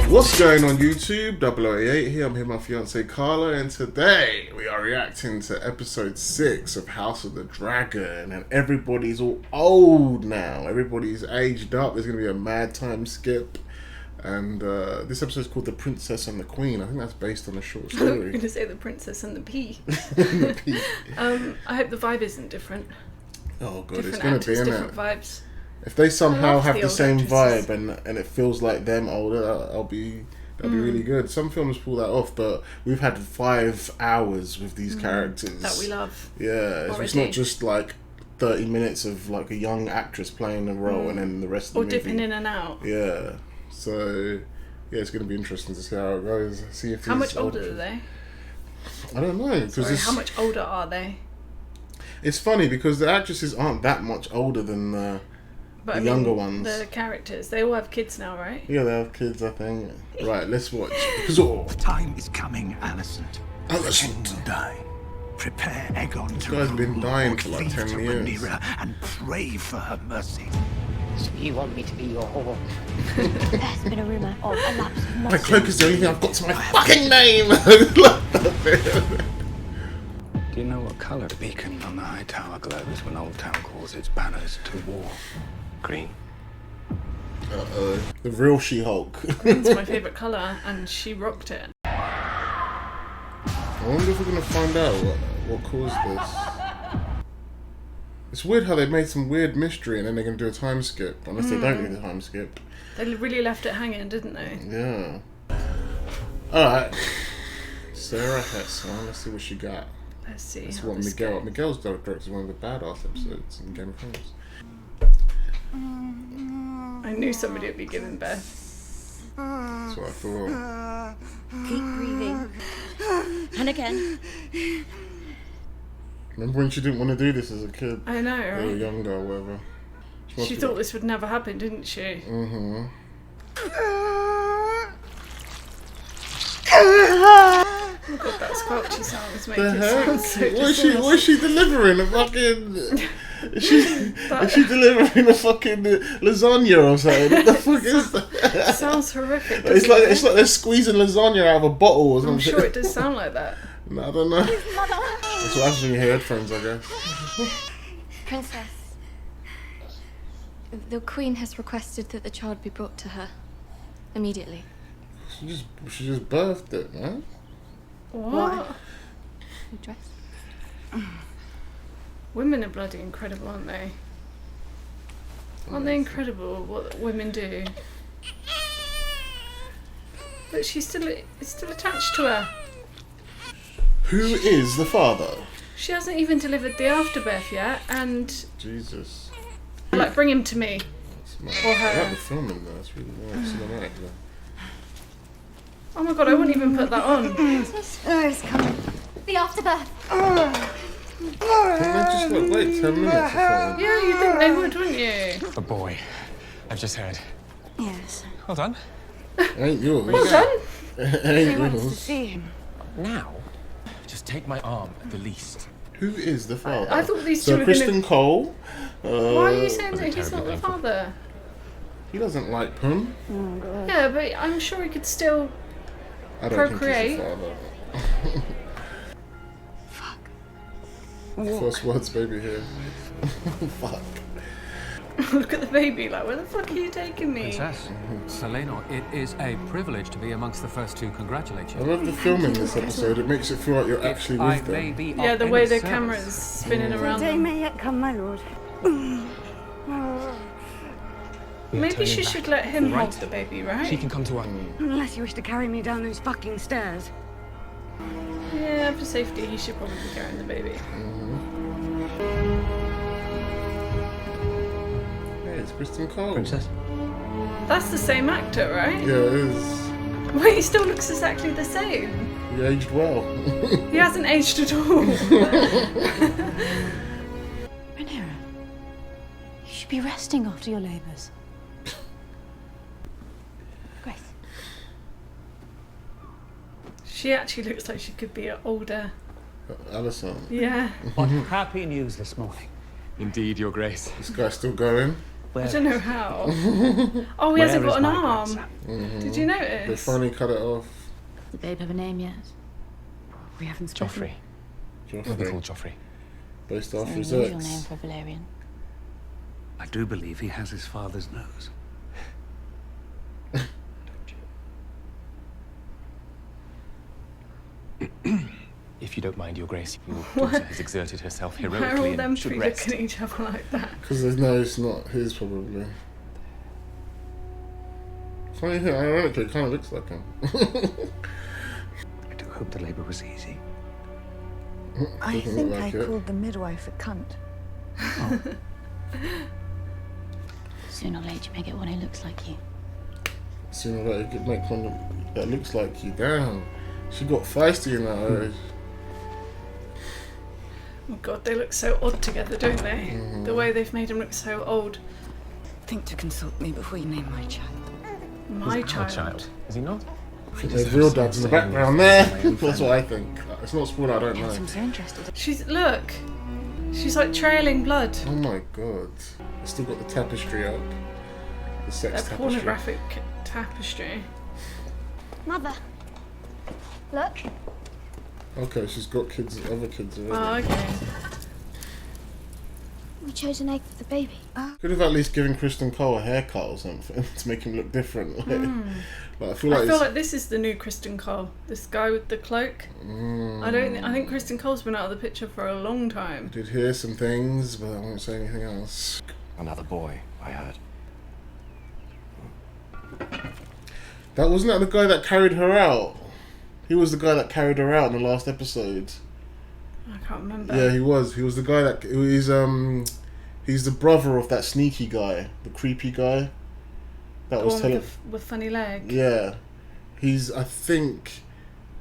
What's going on YouTube? 008 here. I'm here with my fiance Carla, and today we are reacting to episode 6 of House of the Dragon. And everybody's all old now. Everybody's aged up. There's going to be a mad time skip. And this episode is called The Princess and the Queen. I think that's based on a short story. I was going to say The Princess and the Pea. The Pea. I hope the vibe isn't different. Oh god, different it's going to be, different innit? Vibes. If they somehow have the old same actresses. vibe and it feels like them older, that'll be really good. Some films pull that off, but we've had 5 hours with these characters That we love. Yeah, it's not just like 30 minutes of like a young actress playing a role and then the rest of the movie. Or dipping in and out. Yeah, so yeah, it's going to be interesting to see how it goes. See if how much older are they? I don't know. Sorry, how much older are they? It's funny because the actresses aren't that much older than the younger ones. The characters, they all have kids now, right? Yeah, they have kids, I think. Right, let's watch. Time is coming, Alicent. Alicent will die. Prepare Aegon to guy's been rule, dying or for like cleave 10 to years. Rhaenyra and pray for her mercy. So you want me to be your whore? There's been a rumour of a lapse of My mercy. cloak is the only thing I've got to my fucking name! Do you know what colour the beacon on the high tower glows when Old Town calls its banners to war? Green. Uh-oh. The real She-Hulk. Green's my favourite colour, and she rocked it. I wonder if we're going to find out what caused this. It's weird how they made some weird mystery and then they're going to do a time skip. Unless they don't do the time skip. They really left it hanging, didn't they? Yeah. Alright. Sarah Hessel. Let's see what she got. Let's see. That's how what this Miguel. goes. Miguel's directed one of the badass episodes in Game of Thrones. I knew somebody would be giving birth. That's what I thought. Keep breathing. And again. Remember when she didn't want to do this as a kid? I know, Or right? younger or whatever. She thought this would never happen, didn't she? Mm-hmm. Oh my god, that squelchy sound was making The it heck? sound so What is she delivering? A fucking... Is she delivering a fucking lasagna or something? What the fuck is that? sounds horrific. It's like they're squeezing lasagna out of a bottle or something. I'm sure it does sound like that. No, I don't know. That's what happens when you hear headphones, I guess. Princess, the Queen has requested that the child be brought to her immediately. She just birthed it, man. What? The dress. Women are bloody incredible, aren't they? Aren't they incredible what women do? But she's still attached to her. Who is the father? She hasn't even delivered the afterbirth yet, and Jesus. like, bring him to me. That's mad. Or her. I like the filming though. It's really nice. Cinematic though. Oh my god, I wouldn't even put that on. It's coming. The afterbirth. Couldn't they just like wait 10 minutes or something? Yeah, you'd think they would, wouldn't you? A boy. I've just heard. Yes. Well done. Ain't yours. Well done. Ain't He wants to yours. see him. Now, just take my arm at the least. Who is the father? I thought these two so were Kristen Cole. Why are you saying that he's not the father? He doesn't like Pum. Yeah, but I'm sure he could still. I don't Procreate. think he's the father. First words, baby here. Fuck. Look at the baby, like, where the fuck are you taking me? Princess, Selena, it is a privilege to be amongst the first to congratulate I you. love the filming this episode. It makes it feel like you're actually I with may them. be Yeah, of the way any the service. camera's spinning around Day them. may yet come, my lord. Maybe she should let him Right. hold the baby, right? She can come to us. Unless you wish to carry me down those fucking stairs. Yeah, for safety, he should probably be carrying the baby. Hey, it's Kristen Cole. Princess? That's the same actor, right? Yeah, it is. Well, he still looks exactly the same. He aged well. He hasn't aged at all. Rhaenyra, you should be resting after your labours. Grace. She actually looks like she could be older. Alison. Yeah. What happy news this morning. Indeed, Your Grace. This guy's still going. I don't know how. Oh, he hasn't got an arm. Did you They notice? finally cut it off. Does the babe have a name yet? We haven't spoken. Joffrey. We'll be Joffrey, called Joffrey. based off It's his an unusual ex. name for a Valerian. I do believe he has his father's nose. If you don't mind, Your Grace, your daughter has exerted herself Why are all heroically them and should three rest. looking at each other like that? Because there's no, it's not his probably. Funny here, ironically, it kind of looks like him. I do hope the labor was easy. I Doesn't think look like I it. called the midwife a cunt. Sooner or later, you may get one who looks like you. Sooner or later, you could make one that looks like you. Damn, she got feisty in that age. Oh god, they look so odd together, don't they? The way they've made him look so old. Think to consult me before you name my child. My Our child. child, is he not? There's real dads in the background there. That's what I think. It's not spoiler, I don't know. I'm so interested. She's look. She's like trailing blood. Oh my god. I still got the tapestry up. The sex A tapestry. pornographic tapestry. Mother. Look. Okay, she's got kids, other kids already. Oh, okay. We chose an egg for the baby. Could have at least given Kristen Cole a haircut or something to make him look different. Like, I feel like, I feel like this is the new Kristen Cole. This guy with the cloak. I think Kristen Cole's been out of the picture for a long time. I did hear some things, but I won't say anything else. Another boy, I heard. That wasn't that the guy that carried her out. He was the guy that carried her out in the last episode. I can't remember. Yeah, he was. He was the guy that he's the brother of that sneaky guy, the creepy guy. That The was one telling. with funny leg. Yeah, I think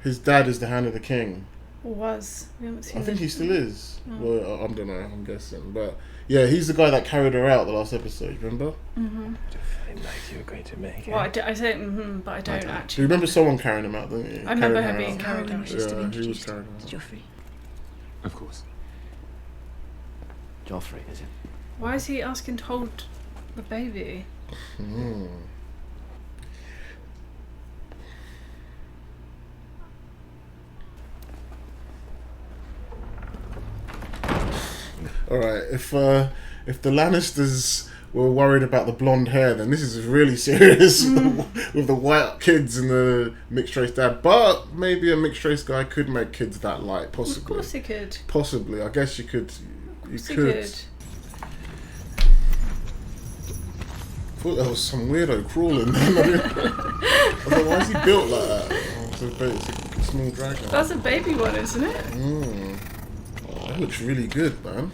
his dad is the Hand of the King. Or was. We haven't seen I think him. he still is. Well, I don't know. I'm guessing, but yeah, he's the guy that carried her out the last episode. Remember? Nice you were going to make it. Well, I say but I don't Do you actually. remember someone carrying him out? Don't you? I remember Carrying her being out. carried out. Yeah, he was carrying her out. Joffrey. Of course. Joffrey, is it? Why is he asking to hold the baby? All right, if the Lannisters were worried about the blonde hair, then this is really serious with the white kids and the mixed race dad. But maybe a mixed race guy could make kids that light, possibly. Of course he could. Possibly, I guess you could. You He could. could. I thought there was some weirdo crawling. I was like, why is he built like that? Oh, it's a small dragon. That's a baby one, isn't it? Oh, that looks really good, man.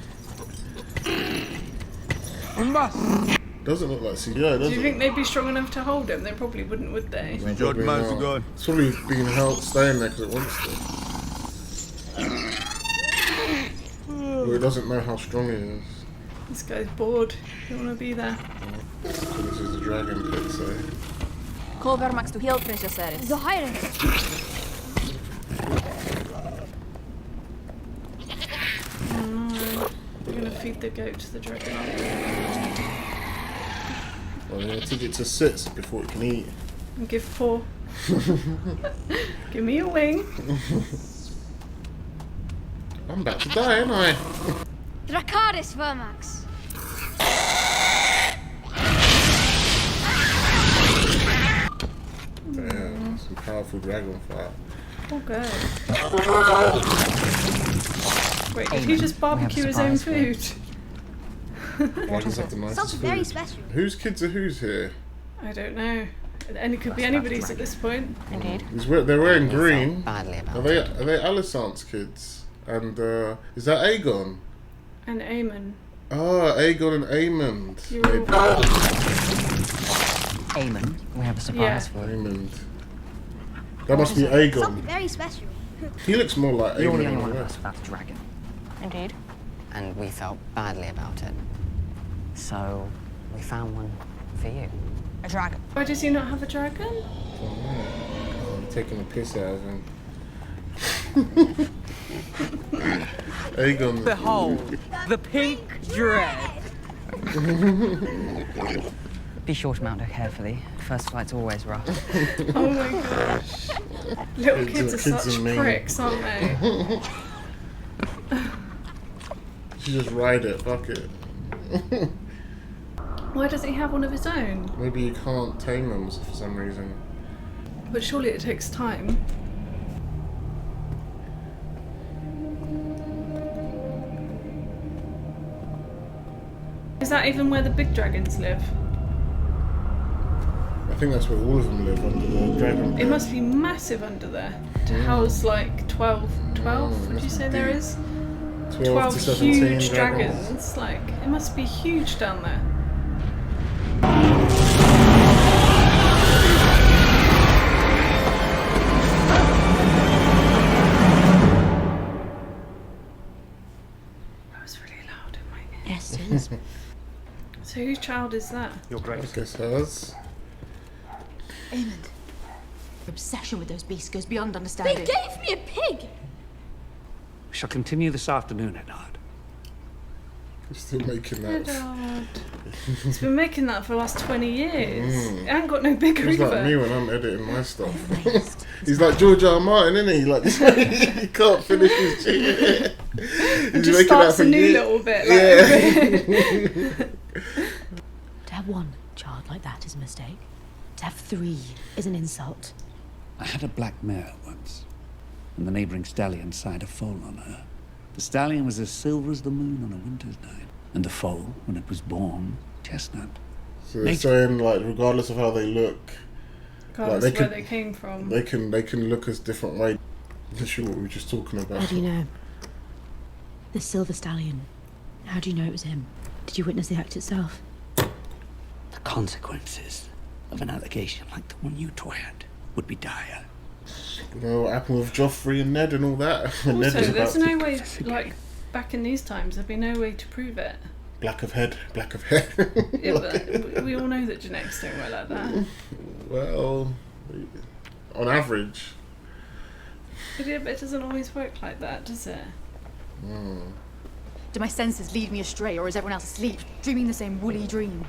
Doesn't look like CGI, does Do you it? think they'd be strong enough to hold him? They probably wouldn't, would they? Probably not. It's probably being held, staying there because it wants to. Well, it doesn't know how strong he is. This guy's bored. Don't want to be there. This is the dragon pit, so. Cover max to heal Princess Eris. The higher. We're gonna feed the goat to the dragon. Well, I'm going to teach it to sit before it can eat. And give paw. Give me a wing. I'm about to die, ain't I? Dracarys Vermax. Damn, some powerful dragon fire. Oh, good. Wait, did he just barbecue his own food? Dragons have the nicest Something very food. special. Whose kids are whose here? I don't know. And it could be anybody's at this point. Indeed. They're wearing green. Badly about Are they Alicent's kids? And is that Aegon? And Aemon. Oh, Aegon and Aemond. You're all... Aemon, we have a surprise for Aemond. That must be Something Aegon. very special. He looks more like You're the Aemon only than one the of us rest. about the dragon. Indeed. And we felt badly about it. So we found one for you. A dragon. Why does he not have a dragon? Oh, I'm taking a piss out of him. Aegon. Behold, the pink dread. Be sure to mount her carefully. First flight's always rough. Oh my gosh. Little kids are such pricks, aren't they? You just ride it, fuck it. Why doesn't he have one of his own? Maybe you can't tame them for some reason. But surely it takes time. Is that even where the big dragons live? I think that's where all of them live, under the dragon It pit. must be massive under there. To house like 12 would you say there is? 12 to 17 huge dragons. Like, it must be huge down there. That was really loud in my ear. Yes, it is. So whose child is that? Your I Grace. guess hers. Aemond. Your obsession with those beasts goes beyond understanding. They gave me a pig! We shall continue this afternoon, Eddard. You're still making that. Eddard. He's been making that for the last 20 years. It ain't got no bigger He's either. like me when I'm editing my stuff. He's like George R. Martin, isn't he? Like, he can't finish his shit. He's Just making starts that for a new years. little bit. Like, To have one child like that is a mistake. To have 3 is an insult. I had a black mare once, and the neighbouring stallion sired a foal on her. The stallion was as silver as the moon on a winter's night, and the foal, when it was born, chestnut. So they're saying, like, regardless of how they look, regardless they of where could- they came from. they can look as different ways. Literally what we were just talking about. How do you know? The silver stallion. How do you know it was him? Did you witness the act itself? The consequences of an allegation like the one you had would be dire. You know what happened with Joffrey and Ned and all that? And Ned Also, was there's about no way, like, back in these times, there'd be no way to prove it. black of head, black of head. Yeah, but we all know that genetics don't work like that. Well, on average. But yeah, but it doesn't always work like that, does it? Do my senses lead me astray, or is everyone else asleep, dreaming the same woolly dream?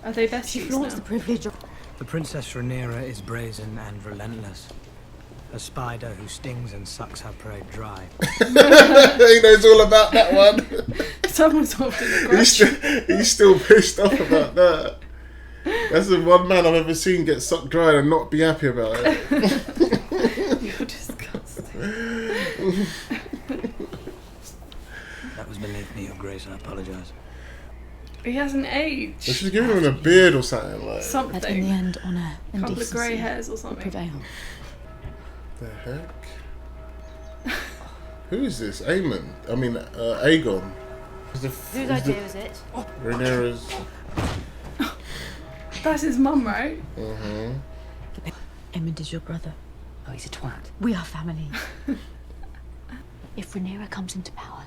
Are they She besties flaunts now? the privilege of... The Princess Rhaenyra is brazen and relentless. A spider who stings and sucks her prey dry. He knows all about that one. Someone's often aggressive. He's still pissed off about that. That's the one man I've ever seen get sucked dry and not be happy about it. You're disgusting. That was beneath me, Your Grace, I apologise. He hasn't aged. They should give him a beard or something like. But in the Something. end, honour A and couple of decency grey hairs or will something. prevail. The heck? Who is this? Aemon? I mean, Aegon. Whose idea is it? Rhaenyra's. That's his mum, right? Aemond is your brother. Oh, he's a twat. We are family. If Rhaenyra comes into power,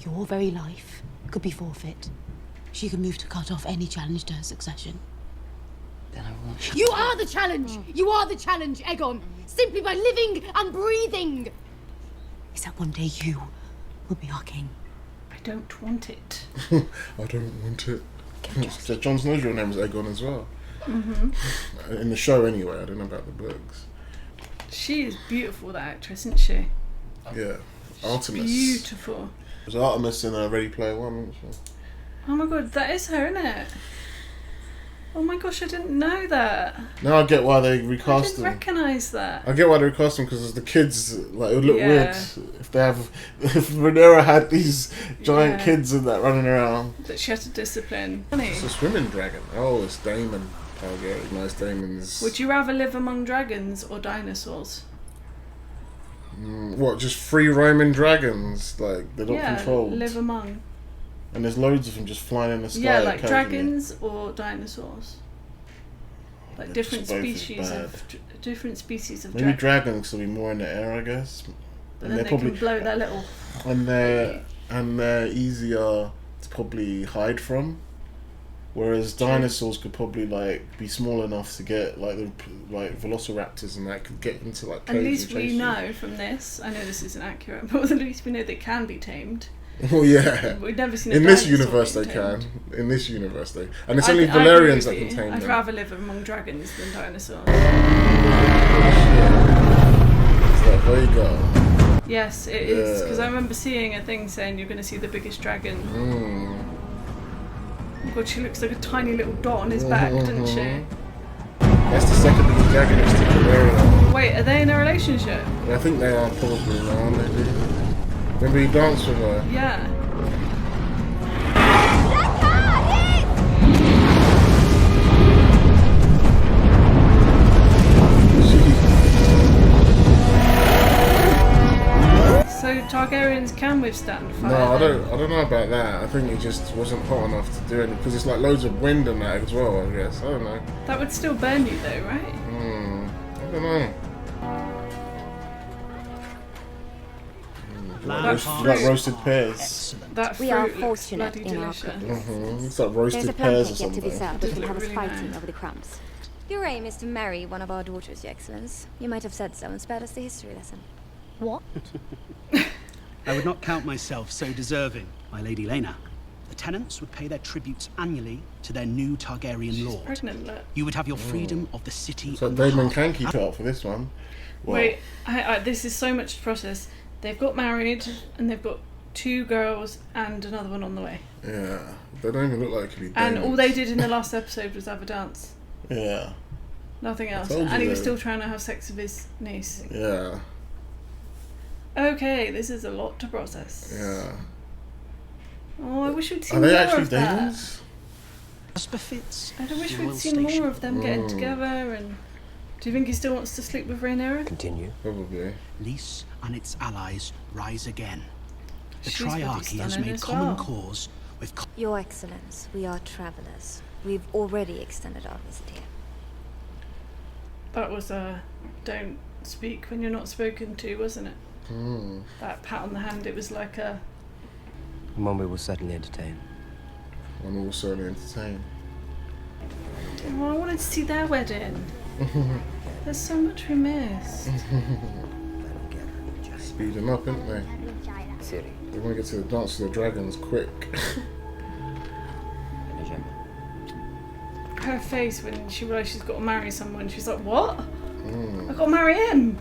your very life could be forfeit. She could move to cut off any challenge to her succession. Then I will. You are the challenge! You are the challenge, Aegon! Simply by living and breathing! Is that one day you will be our king? I don't want it. I don't want it. So Jon Snow's real name is Aegon as well. In the show, anyway. I don't know about the books. She is beautiful, that actress, isn't she? Yeah, Artemis. Beautiful. It was Artemis in Ready Player One, wasn't she? Oh my god, that is her, isn't it? Oh my gosh, I didn't know that. Now I get why they I recast didn't them. recognise that. I get why they recast them because the kids, like, it would look Yeah. weird if they have. If Rhaenyra had these giant Yeah. kids and that running around. That she had to discipline. Funny. It's a swimming dragon. Oh, it's Daemon. Targaryen. Nice Daemon's. Would you rather live among dragons or dinosaurs? What? Just free roaming dragons? Like they're not Yeah, controlled. live among. And there's loads of them just flying in the sky. Yeah, like occasionally. dragons or dinosaurs. Like They're different just both as species bad. of different species of Maybe dragons. dragons will be more in the air, I guess. But then they can blow their little. and they're easier to probably hide from. Whereas dinosaurs could probably like be small enough to get like the velociraptors and that could get into like At caves least and we chase you. know from this. I know this isn't accurate, but at least we know they can be tamed. Oh yeah. We've never seen a in this dinosaur universe they being can. tamed. In this universe they, and it's I- only I agree Valerians with that you. can tame I'd them. rather live among dragons than dinosaurs. It's like Vega. Yes, it is. Because I remember seeing a thing saying you're going to see the biggest dragon. Mm. Oh God, she looks like a tiny little dot on his back, doesn't she? That's the second biggest dragon next to Valerian. Wait, are they in a relationship? I think they are probably now, maybe. Remember he danced with her? Yeah. So Targaryens can withstand fire? No, I don't know about that. I think it just wasn't hot enough to do it because it's like loads of wind and that as well, I guess. I don't know. That would still burn you though, right? I don't know. Like roasted pears. That We fruit are looks fortunate bloody in our delicious. It's like roasted There's a pears or pancake yet to be something. served which will have us Really fighting nice. over the crumbs. Your aim is to marry one of our daughters, Your Excellence. You might have said so and spared us the history lesson. What? I would not count myself so deserving, my Lady Lena. The tenants would pay their tributes annually to their new Targaryen lord. Pregnant, look. You would have your freedom of the city. So Damon Kanky cut out for this one. Wow. Wait, this is so much to process. They've got married and they've got 2 girls and another one on the way. Yeah, they don't even look like it could be And Damons. all they did in the last episode was have a dance. Yeah. Nothing else. told you And he was though. still trying to have sex with his niece. Yeah. Okay, this is a lot to process. Yeah. Oh, I wish we'd seen Are they more actually of that. Damons? As befits. I wish the we'd royal seen station. more of them getting together. And do you think he still wants to sleep with Rhaenyra? Continue. Probably. Lys and its allies rise again. The She's bloody Triarchy has stunning made as common well. cause with. Your Excellence, we are travelers. We've already extended our visit here. That was a don't speak when you're not spoken to, wasn't it? Hmm. That pat on the hand, it was like a... One we will certainly entertain. I'm also entertained. Oh, I wanted to see their wedding. There's so much we missed. Speeding up, aren't they? They want to get to the Dance of the Dragons quick. Her face when she realised she's got to marry someone, she's like, what? Mm. I got to marry him!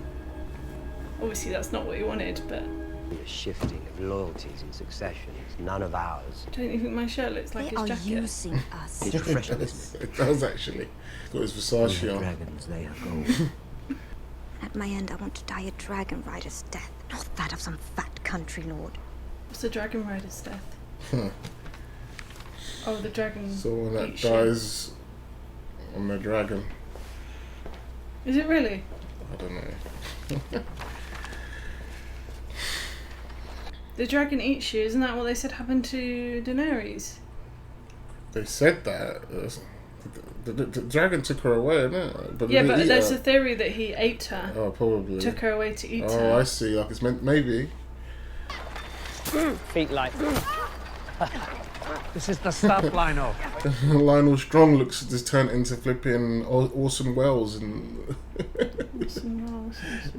Obviously that's not what he wanted, but... The shifting of loyalties and successions, none of ours. Don't you think my shirt looks like They his are jacket? using us. It's professional, isn't it? It does actually. Got his Versace The on. dragons, they are gold. At my end, I want to die a dragon rider's death, not that of some fat country lord. What's the dragon rider's death? Huh. Oh, the dragon Someone that eats shit. dies on the dragon. Is it really? I don't know. The dragon eats you, isn't that what they said happened to Daenerys? They said that. The dragon took her away, innit? But Yeah, did but he eat there's her? a theory that he ate her. Oh, probably. Took her away to eat Oh, her. I see. Like it's meant, maybe. Feet light. This is the stuff, Lionel. Lionel Strong looks just turned into flipping Orson Welles and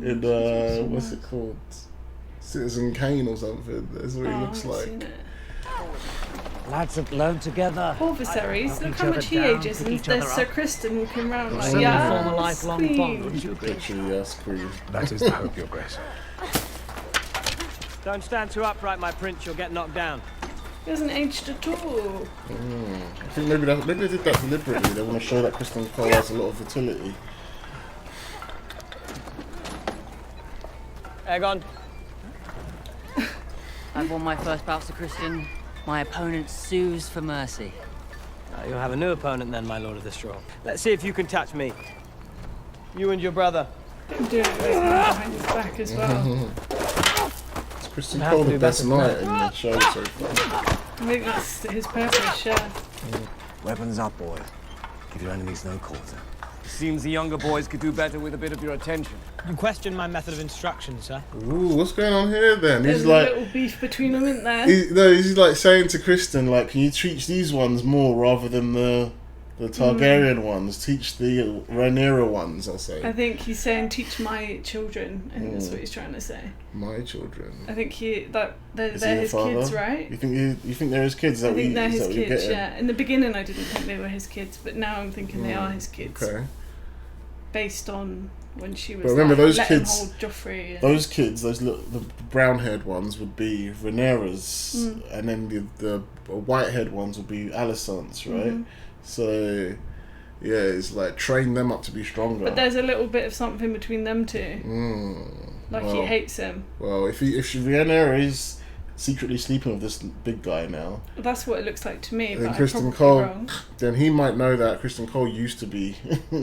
in what's it called? Citizen Kane or something. That's what he looks like. Lads have learned together. Poor Viserys, Knock look each how other much he down, ages, pick and each other there's Sir up. Kristen walking around like, Certainly yeah, form a lifelong bond, wouldn't you agree? Literally, yes, queen. That is the hope, Your Grace. Don't stand too upright, my prince. You'll get knocked down. He hasn't aged at all. I think maybe they did that deliberately. They want to show that Kristen Cole has a lot of fertility. Aegon. I've won my first bout to Christian. My opponent sues for mercy. You'll have a new opponent then, my Lord of the Straw. Let's see if you can touch me. You and your brother. I'm doing it with his hand behind his back as well. Is Kristen Cole the best knight in the show so far? I think that's his purpose, yeah. Weapons up, boys. Give your enemies no quarter. Seems the younger boys could do better with a bit of your attention. You question my method of instruction, sir. Ooh, what's going on here then? There's He's a like, little beef between them, isn't there? he's like saying to Kristen, like, can you teach these ones more rather than the The Targaryen ones. Teach the Rhaenyra ones, I'll say. I think he's saying teach my children. I think that's what he's trying to say. My children. I think they're Is his he a father? kids, right? You think they're his kids? I think they're his kids, yeah. In the beginning I didn't think they were his kids, but now I'm thinking they are his kids. Okay. Based on when she was But remember, those let him kids, hold Joffrey and those kids, the brown-haired ones would be Rhaenyra's, and then the white-haired ones would be Alicent's, right? So, yeah, it's like train them up to be stronger. But there's a little bit of something between them two. He hates him. Well, if Rhaenyra is secretly sleeping with this big guy now, that's what it looks like to me. Then But Kristen I'm Cole, wrong. then he might know that Kristen Cole used to be.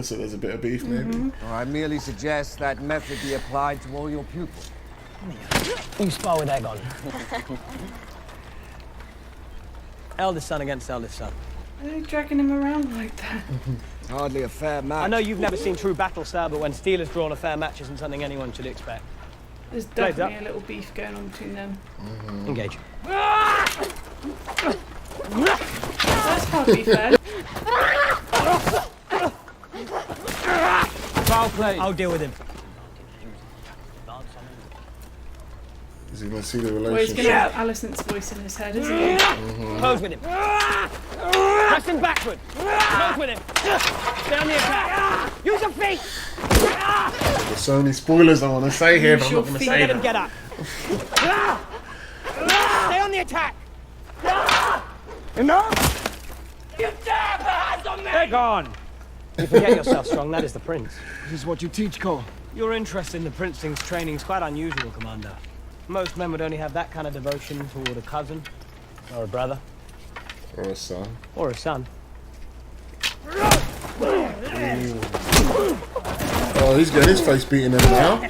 So there's a bit of beef, maybe. I merely suggest that method be applied to all your pupils. You spar with Aegon. Eldest son against eldest son. Why are you dragging him around like that? Hardly a fair match. I know you've never seen true battle, sir, but when steel is drawn, a fair match isn't something anyone should expect. There's Blades definitely up. a little beef going on between them. Engage. That's hardly fair. Foul play. I'll deal with him. Is he going to see the Well, he's relationship? going to have Alicent's voice in his head, isn't he? Close with him. Press him backward. Close with him. Stay on the attack. Use your feet. There's so many spoilers I want to say here, but I'm not going to say Let him them. get up. Stay on the attack. Enough! You dare put hands on me! They're gone. You forget yourself, Strong. That is the prince. This is what you teach, Cole. Your interest in the princeling's training is quite unusual, Commander. Most men would only have that kind of devotion toward a cousin, or a brother, Or a son. or a son. Oh, he's getting his face beaten in now.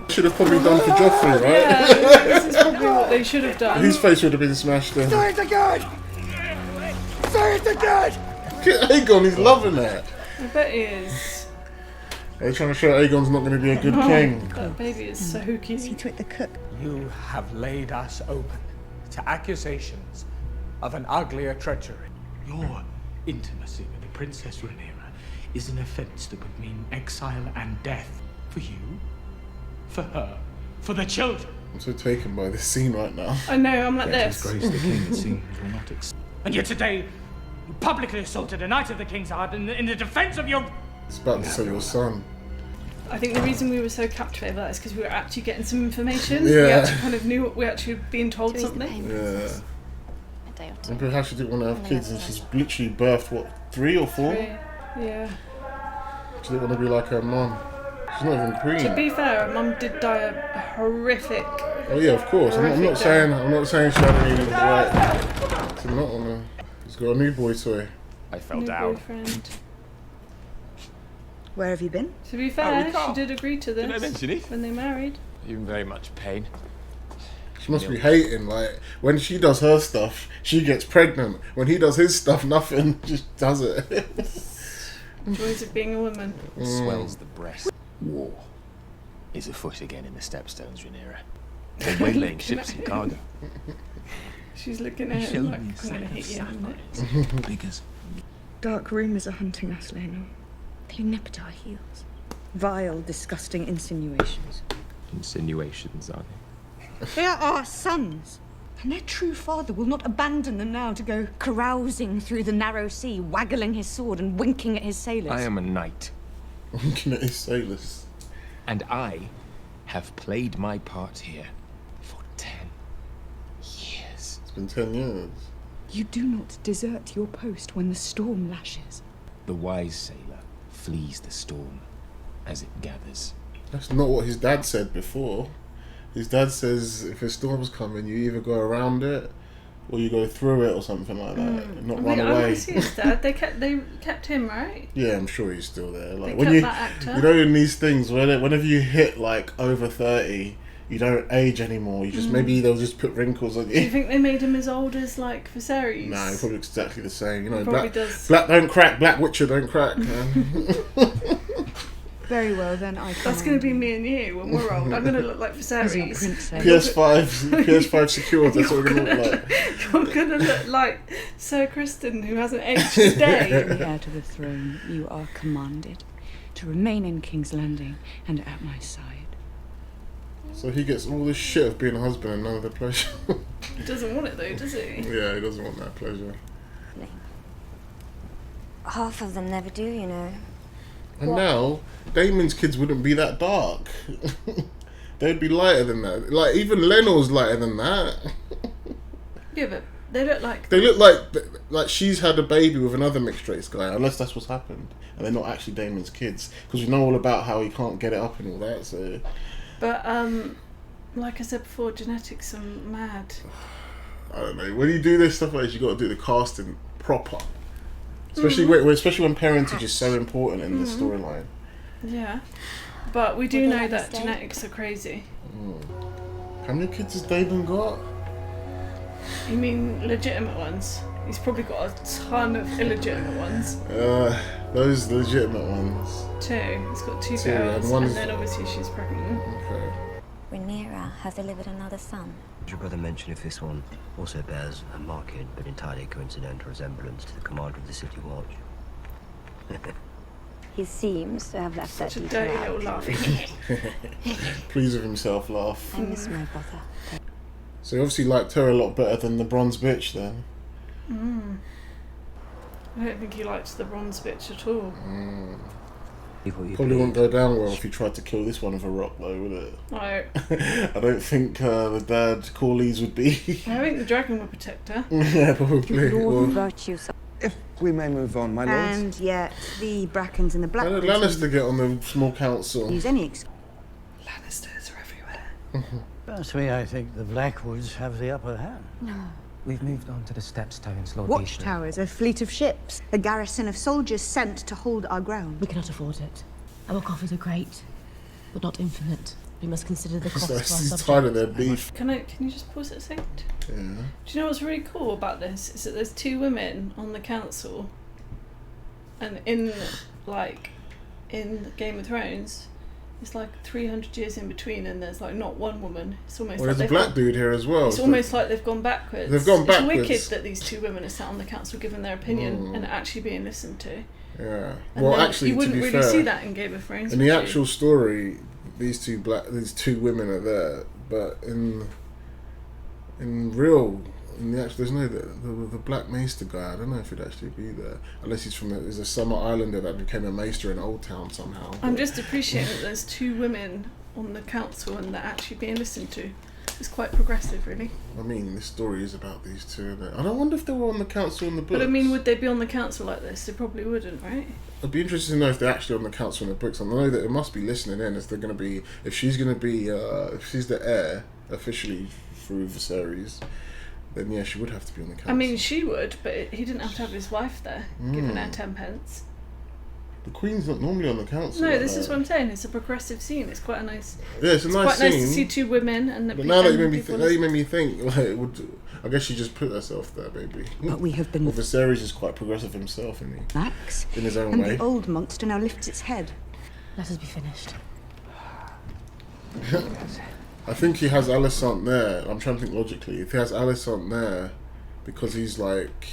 Should have probably done for Joffrey, right? Yeah, this is probably what they should have done. His face would have been smashed in. Say it again! Say it again! Aegon, he's loving that. I bet he is. They're trying to show Aegon's not going to be a good king. That baby is so cute. See to it the cook. You have laid us open to accusations of an uglier treachery. Your intimacy with the Princess Rhaenyra is an offense that would mean exile and death for you, for her, for the children. I'm so taken by this scene right now. I know, I'm like His this. Grace the King, it seems, will not And yet today, you publicly assaulted a knight of the King's Guard in the defense of your... It's about to say your son. I think the reason we were so captivated by that is because we were actually getting some information. Yeah. We actually kind of knew, we actually being told something. Yeah. Remember how she didn't want to have kids and she's literally birthed, what, 3 or 4? Yeah. She didn't want to be like her mum. She's not even queen. To be fair, her mum did die a horrific. Oh yeah, of course. I'm not saying she had any right to not want to. He's got a new boy toy. I fell New down. boyfriend. Where have you been? To be fair, we she can't. did agree to this Did I mention it? when they married. Are you in very much pain? She must be hating. Like when she does her stuff, she gets pregnant. When he does his stuff, nothing. Just does it. Joys of being a woman. Swells the breast. War is afoot again in the Stepstones, Rhaenyra. They're waylaying ships and cargo. She's looking at him like, I'm gonna hit you in it. Because Dark rumours are hunting us, Lena. They nip at our heels. Vile, disgusting insinuations. insinuations, are they? They are our sons. And their true father will not abandon them now to go carousing through the narrow sea, waggling his sword and winking at his sailors. I am a knight. Winking at his sailors. And I have played my part here for 10 years. It's been 10 years. You do not desert your post when the storm lashes. The wise sailor flees the storm as it gathers. That's not what his dad said before. His dad says if a storm's coming, you either go around it or you go through it or something like that. Not run I away. want to see his dad. They kept him, right? Yeah, I'm sure he's still there. Like They when kept you, that actor. you know, in these things, whenever you hit like over 30, you don't age anymore. You just maybe they'll just put wrinkles on Do you you. think they made him as old as like Viserys? Nah, he probably looks exactly the same. You know, He probably black, does. black don't crack. Black Witcher don't crack. Man. Very well, then I That's going to be me and you when we're old. I'm going to look like Viserys. PS5 secured, that's what we're going to look like. You're going to look like Sir Kristen, who hasn't aged a day. The heir to the throne, you are commanded to remain in King's Landing and at my side. So he gets all this shit of being a husband and none of the pleasure. He doesn't want it though, does he? Yeah, he doesn't want that pleasure. Half of them never do, you know. And now, Damon's kids wouldn't be that dark. They'd be lighter than that. Like, even Lenor's lighter than that. Yeah, but they look like... They look like she's had a baby with another mixed race guy, unless that's what's happened. And they're not actually Damon's kids. Because we know all about how he can't get it up and all that, so... But, like I said before, genetics are mad. I don't know. When you do this stuff like this, you got to do the casting proper. Especially when parentage is so important in the storyline. Yeah. But we do know that genetics are crazy. How many kids has Damon got? You mean legitimate ones? He's probably got a ton of illegitimate ones. Those legitimate ones. 2. He's got 2 girls, and then obviously she's pregnant. Okay. Rhaenyra has delivered another son. Should your brother mention if this one also bears a marked but entirely coincidental resemblance to the commander of the City Watch? He seems to have left Such that a detail dirty out. little laugh. Pleased with himself, laugh. I miss my brother. So he obviously liked her a lot better than the bronze bitch then. I don't think he liked the bronze bitch at all. Probably wouldn't go down well if he tried to kill this one with a rock though, would it? No. I don't think the dad Corlys would be. I think the dragon would protect her. Yeah, probably. Virtues. If we may move on, my lords. And yet, the Brackens and the Why did Lannister get on the small council? use any excuse. Lannisters are everywhere. Personally, I think the Blackwoods have the upper hand. No. We've moved on to the Stepstones, Lord Beeston. Watchtowers, a fleet of ships, a garrison of soldiers sent to hold our ground. We cannot afford it. Our coffers are great, but not infinite. We must consider the cost of our He's subjects. tired of their beef. Can you just pause it a second? Yeah. Do you know what's really cool about this? Is that there's 2 women on the council, and in Game of Thrones, it's like 300 years in between, and there's like not one woman. It's almost Well, like there's a black dude here as well. It's almost like they've gone backwards. They've gone backwards. It's wicked that these 2 women are sat on the council giving their opinion and actually being listened to. Yeah. And Well, then actually, you wouldn't to be really fair, see that in Game of Thrones. in the actual story, these 2 women are there, but in the actual, there's no the Black Maester guy. I don't know if he'd actually be there unless he's from there's a Summer Islander that became a Maester in Old Town somehow. I'm just appreciating that there's 2 women on the council and they're actually being listened to. It's quite progressive, really. I mean, this story is about these 2. Isn't it? I don't wonder if they were on the council in the books. But I mean, would they be on the council like this? They probably wouldn't, right? It'd be interesting to know if they're actually on the council in the books. I know that it must be listening in. If she's the heir officially through Viserys, then yeah, she would have to be on the council. I mean, she would, but he didn't have to have his wife there, giving her 10 pence. The Queen's not normally on the council. No, like this that. is what I'm saying. It's a progressive scene. It's quite a nice. Yeah, it's a nice quite scene. nice to see 2 women and. But now that you made me think, like, it would. I guess she just put herself there, maybe. But we have been. Well, Viserys is quite progressive himself, isn't he? Max. In his own and way. the old monster now lifts its head. Let us be finished. I think he has Alicent there. I'm trying to think logically. If he has Alicent there, because he's like,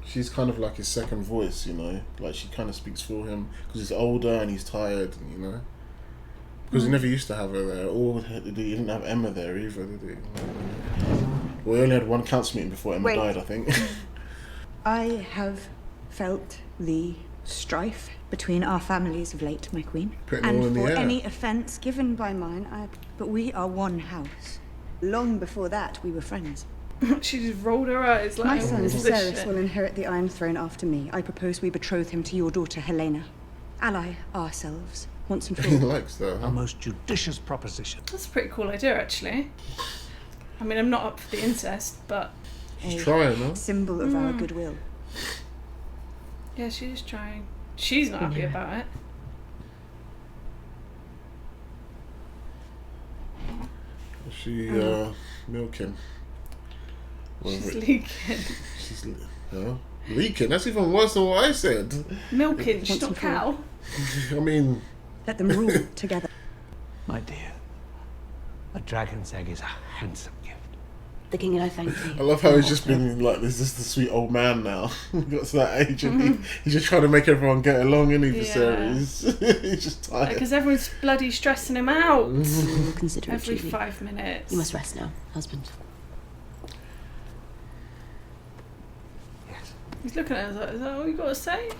she's kind of like his second voice, you know. Like she kind of speaks for him because he's older and he's tired, you know. Because he never used to have her there. Or he didn't have Emma there either, did he? Well, he only had one council meeting before Emma died, I think. I have felt the strife between our families of late, my queen. Putting all in And the for air. any offence given by mine, but we are one house. Long before that, we were friends. She just rolled her eyes like. My son "What's this Viserys shit?" will inherit the Iron Throne after me. I propose we betroth him to your daughter Helena. Ally ourselves, once and for He all. likes that. A most judicious proposition. That's a pretty cool idea, actually. I mean, I'm not up for the incest, but. She's trying, huh? Symbol of our goodwill. Yeah, she is trying. She's not happy about it. She milking. She's leaking. She's leaking. That's even worse than what I said. Milking. She's not a cow. I mean, Let them rule together. My dear, a dragon's egg is a handsome gift. The king and I thank you. I love how he's just been like, this is the sweet old man now. He got to that age and he's just trying to make everyone get along in Viserys. He's just tired. Because everyone's bloody stressing him out. Consider it, Every Julie. 5 minutes. You must rest now, husband. He's looking at us like, is that all you got to say?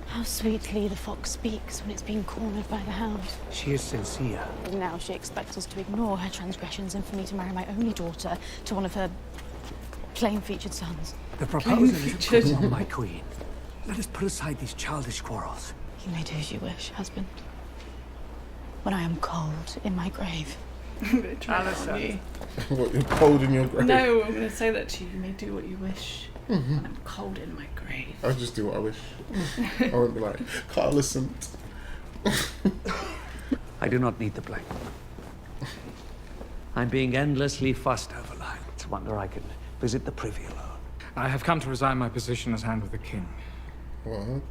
How sweetly the fox speaks when it's being cornered by the hound. She is sincere. And now she expects us to ignore her transgressions and for me to marry my only daughter to one of her plain-featured sons. The proposal is a good one, my queen. Let us put aside these childish quarrels. You may do as you wish, husband. When I am cold in my grave. I'm going to try that on you. What, you're cold in your grave? No, I'm going to say that to you. You may do what you wish. When I'm cold in my grave. I'll just do what I wish. I won't be like, Carl, listen. I do not need the blame. I'm being endlessly fussed over life. It's a wonder I can visit the privy alone. I have come to resign my position as Hand of the King. What?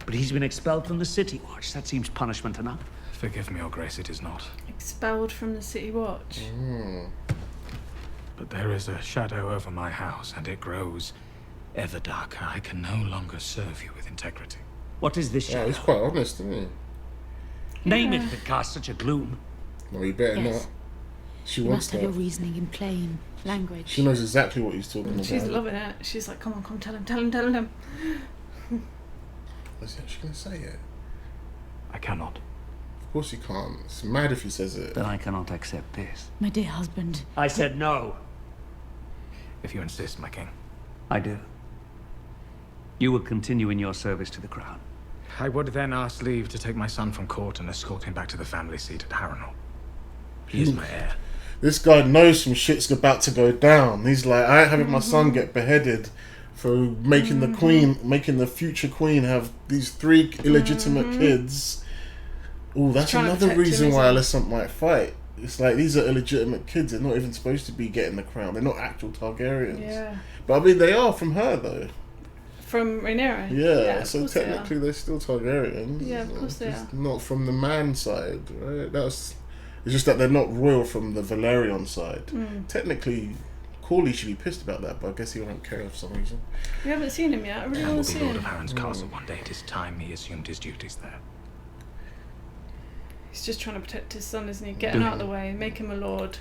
But he's been expelled from the City Watch. That seems punishment enough. Forgive me, Your Grace, it is not. Expelled from the City Watch. But there is a shadow over my house, and it grows ever darker. I can no longer serve you with integrity. What is this shadow? Yeah, he's quite honest, isn't he? Name it if it casts such a gloom. No, you better Yes. not. She You wants must have that. your reasoning in plain language. She knows exactly what he's talking about. She's loving it. She's like, come on, tell him. Is he actually going to say it? I cannot. Of course he can't. It's mad if he says it. Then I cannot accept this. My dear husband. I said no. If you insist, my king. I do. You will continue in your service to the crown. I would then ask leave to take my son from court and escort him back to the family seat at Harrenhal. He is my heir. This guy knows some shit's about to go down. He's like, I ain't having my son get beheaded for making the queen, making the future queen have these 3 illegitimate kids. Oh, that's trying to another protect him, reason isn't why he? Alicent might fight. It's like, these are illegitimate kids. They're not even supposed to be getting the crown. They're not actual Targaryens. Yeah. But I mean, they are from her, though. From Rhaenyra? Yeah, of so course they are. technically they're still Targaryens. Yeah, of course they Just are. not from the man side, right? It's just that they're not royal from the Valerian side. Technically, Corley should be pissed about that, but I guess he won't care for some reason. We haven't seen him yet. I really And want will to be see Lord him. of Harren's Castle one day. It is time he assumed his duties there. He's just trying to protect his son, isn't he? Get him out of the way, make him a lord.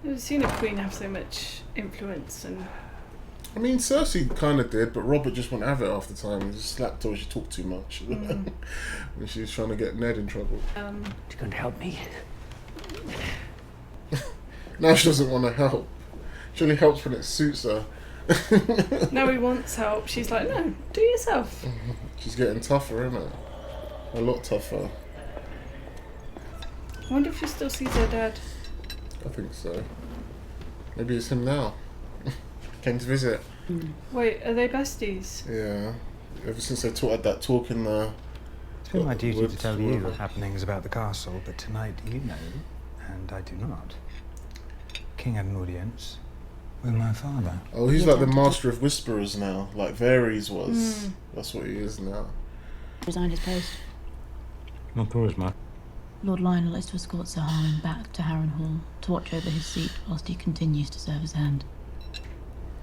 I've never seen a queen have so much influence and... I mean, Cersei kind of did, but Robert just wouldn't have it half the time. He just slapped her when she talked too much. When she was trying to get Ned in trouble. You're going to help me? Now she doesn't want to help. She only helps when it suits her. Now he wants help. She's like, no, do it yourself. She's getting tougher, isn't it? A lot tougher. I wonder if she still sees her dad. I think so. Maybe it's him now. Came to visit. Wait, are they besties? Yeah. Ever since they had that talk in the... It's been my duty woods, to tell you whatever. the happenings about the castle, but tonight you know, and I do not. King had an audience with my father. Oh, he's like the master of whisperers now, like Varys was. That's what he is now. Resigned his post. Not always, ma. Lord Lionel is to escort Sir Harwin back to Harrenhal to watch over his seat whilst he continues to serve as Hand.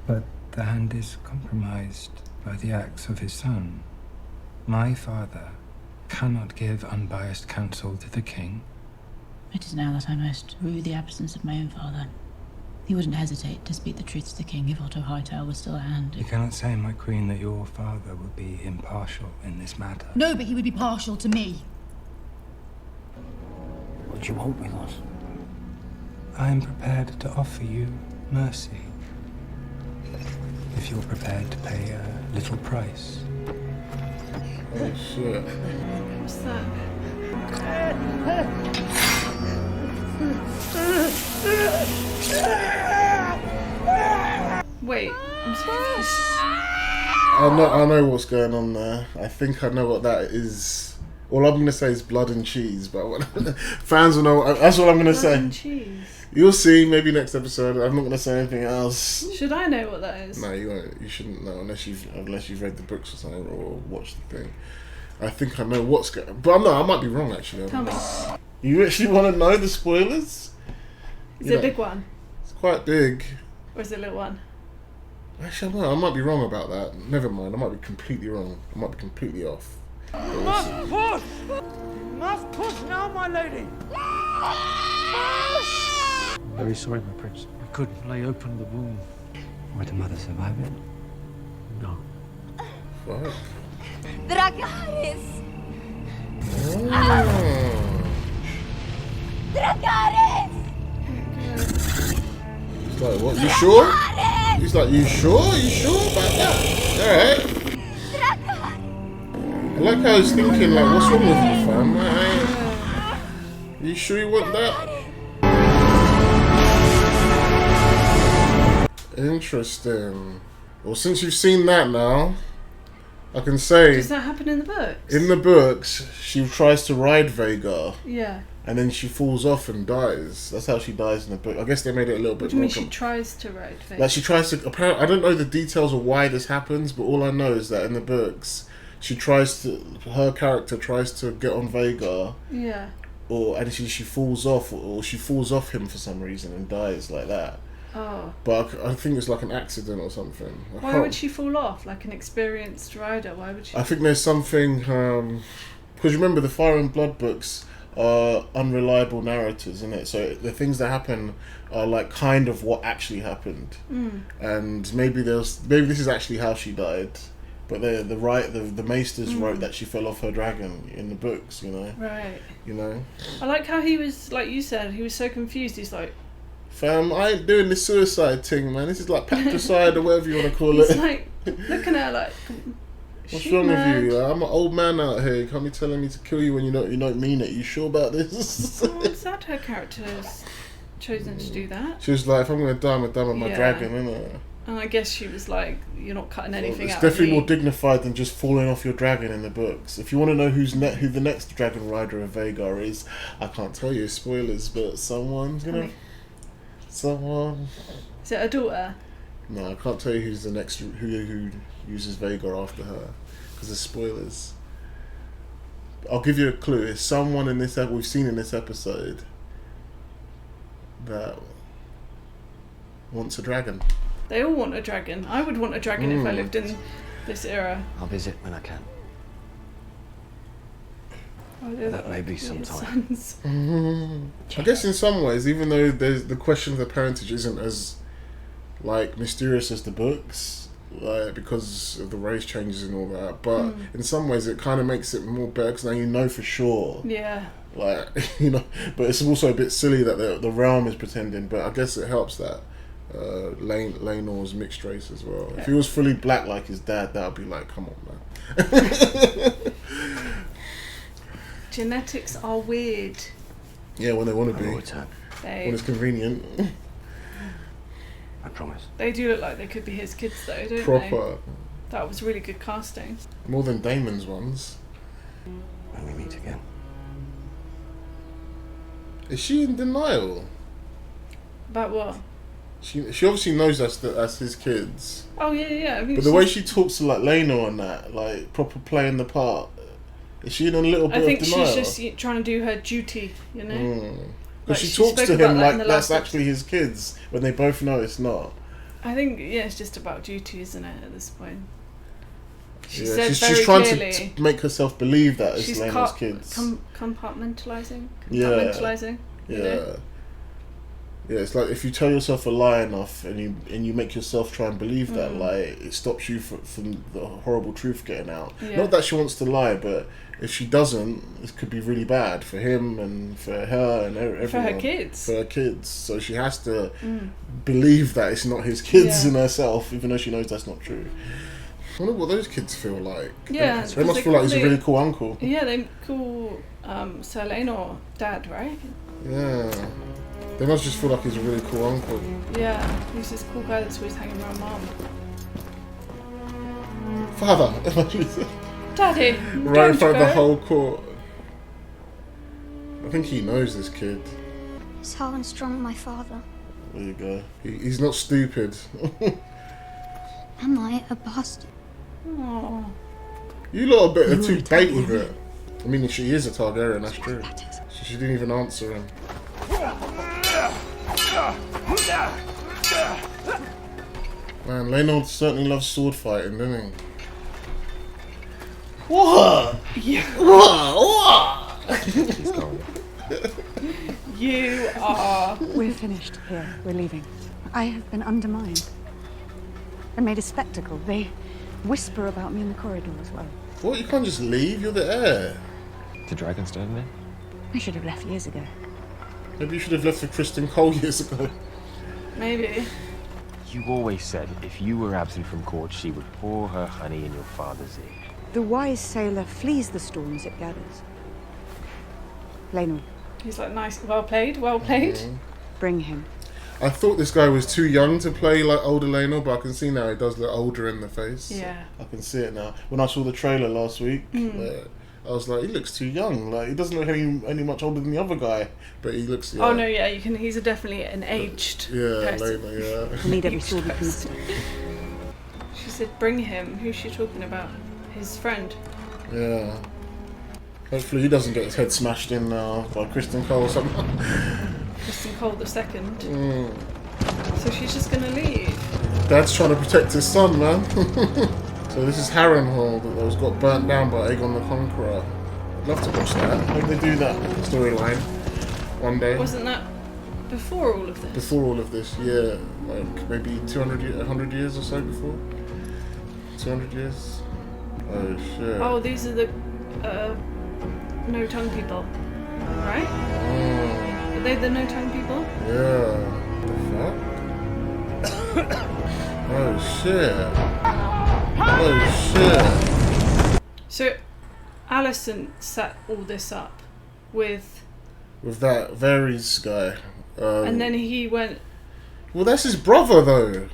But the Hand is compromised by the acts of his son. My father cannot give unbiased counsel to the king. It is now that I most rue the absence of my own father. He wouldn't hesitate to speak the truth to the king if Otto Hightower was still at hand. You cannot say, my queen, that your father would be impartial in this matter. No, but he would be partial to me. What do you want with us? I am prepared to offer you mercy. If you're prepared to pay a little price. Oh, shit. What's that? Wait, I'm so confused. I know what's going on there. I think I know what that is. All I'm going to say is blood and cheese, but fans will know. That's what I'm going to Blood say. and cheese. You'll see, maybe next episode. I'm not going to say anything else. Should I know what that is? No, you won't. You shouldn't know unless you've read the books or something or watched the thing. I think I know what's going. But I might be wrong actually. Tell me. You actually want to know the spoilers? Is it a big one? It's quite big. Or is it a little one? Actually, I don't know. I might be wrong about that. Never mind. I might be completely wrong. I might be completely off. Must push! Must push now, my lady! Very sorry, my prince. We couldn't lay open the wound. Why did Mother survive it? No. Fuck. Dracarys! He's like, what? You sure? He's like, you sure? You sure about that? Alright. I like how he's thinking, like, what's wrong with you, fam? You sure you want that? Interesting. Well, since you've seen that now, I can say... Does that happen in the books? In the books, she tries to ride Vhagar. Yeah. And then she falls off and dies. That's how she dies in the book. I guess they made it a little bit more... What do you mean she tries to ride Vhagar? Like, she tries to... Apparently, I don't know the details of why this happens, but all I know is that in the books, she tries to... Her character tries to get on Vhagar. Yeah. And she falls off, or she falls off him for some reason and dies like that. Oh. But I think it's like an accident or something. Why would she fall off? Like an experienced rider? Why would she? I think there's something... because remember, the Fire and Blood books are unreliable narrators, isn't it? So the things that happen are like kind of what actually happened. And maybe this is actually how she died. But the Maesters wrote that she fell off her dragon in the books, you know? Right. You know? I like how he was, like you said, he was so confused. He's like... Fam, I ain't doing the suicide thing, man. This is like patricide or whatever you want to call it. He's like, looking at her like... What's wrong with you? I'm an old man out here. You can't be telling me to kill you when you don't mean it. You sure about this? It's sad her character's chosen to do that. She was like, if I'm going to die, I'm going to die with my dragon, innit? And I guess she was like, you're not cutting anything out. It's definitely more dignified than just falling off your dragon in the books. If you want to know who the next dragon rider of Vhagar is, I can't tell you, spoilers, but someone's going to... Someone... Is it a daughter? No, I can't tell you who's the next... Who uses Vhagar after her. Because there's spoilers. I'll give you a clue. It's someone in this we've seen in this episode that wants a dragon. They all want a dragon. I would want a dragon if I lived in this era. I'll visit when I can. That may be some time. I guess in some ways, even though there's the question of the parentage isn't as like mysterious as the books, like because of the race changes and all that, but in some ways it kind of makes it more better because now you know for sure. Yeah. Like, you know, but it's also a bit silly that the realm is pretending. But I guess it helps that Laenor's mixed race as well. Yeah. If he was fully black like his dad, that would be like, come on, man. Genetics are weird. Yeah, when they want to be. When it's convenient. I promise. They do look like they could be his kids though, don't they? Proper. That was really good casting. More than Damon's ones. When we meet again. Is she in denial? About what? She obviously knows that's his kids. Oh yeah. I mean, but the way she talks to like Laenor and that, like proper playing the part, is she in a little bit of denial? I think she's just trying to do her duty, you know. Because she talks to him like that's actually his kids when they both know it's not. I think it's just about duty, isn't it? At this point. She's trying to make herself believe that it's Laenor's kids. Compartmentalizing. Yeah. Yeah, it's like if you tell yourself a lie enough and you make yourself try and believe that lie, it stops you from the horrible truth getting out. Yeah. Not that she wants to lie, but if she doesn't, it could be really bad for him and for her and everyone. For her kids. For her kids. So she has to believe that it's not his kids in herself, even though she knows that's not true. I wonder what those kids feel like. Yeah. They must feel like he's a really cool uncle. Yeah, they call Sir Laenor Dad, right? Yeah. They must just feel like he's a really cool uncle. Yeah, he's this cool guy that's always hanging around Mom. Father! Daddy! Right in front of the whole court. I think he knows this kid. Is Harwin Strong my father? There you go. He's not stupid. Am I a bastard? Oh. You lot are better too bait with it. I mean, she is a Targaryen, that's true. She didn't even answer him. Man, Laenor certainly loves sword fighting, doesn't he? What? Yeah. What? You are. We're finished here. We're leaving. I have been undermined and made a spectacle. They whisper about me in the corridor as well. What? You can't just leave? You're the heir. To Dragonstone then? I should have left years ago. Maybe you should have left for Kristen Cole years ago. Maybe. You always said if you were absent from court, she would pour her honey in your father's ear. The wise sailor flees the storms it gathers. Laenor. He's like, nice, well played, well played. Bring him. I thought this guy was too young to play like older Laenor, but I can see now he does look older in the face. Yeah. I can see it now. When I saw the trailer last week, I was like, he looks too young. Like, he doesn't look any much older than the other guy, but he looks. Yeah. Oh no, yeah, you can. He's definitely an aged. person. Laenor, yeah. We need every sword we can muster. She said, "Bring him." Who's she talking about? His friend. Yeah. Hopefully he doesn't get his head smashed in by Kristen Cole or something. Kristen Cole the second. So she's just gonna leave. Dad's trying to protect his son, man. So this is Harrenhal that was got burnt down by Aegon the Conqueror. I'd love to watch that. Maybe they do that storyline one day. Wasn't that before all of this? Before all of this, yeah. Like maybe 100 years or so before? 200 years? Oh shit. Oh, these are the no tongue people, right? Are they the no tongue people? Yeah. The fuck? Oh shit. Oh shit. So, Alicent set all this up with that Varys guy. and then he went. Well, that's his brother, though.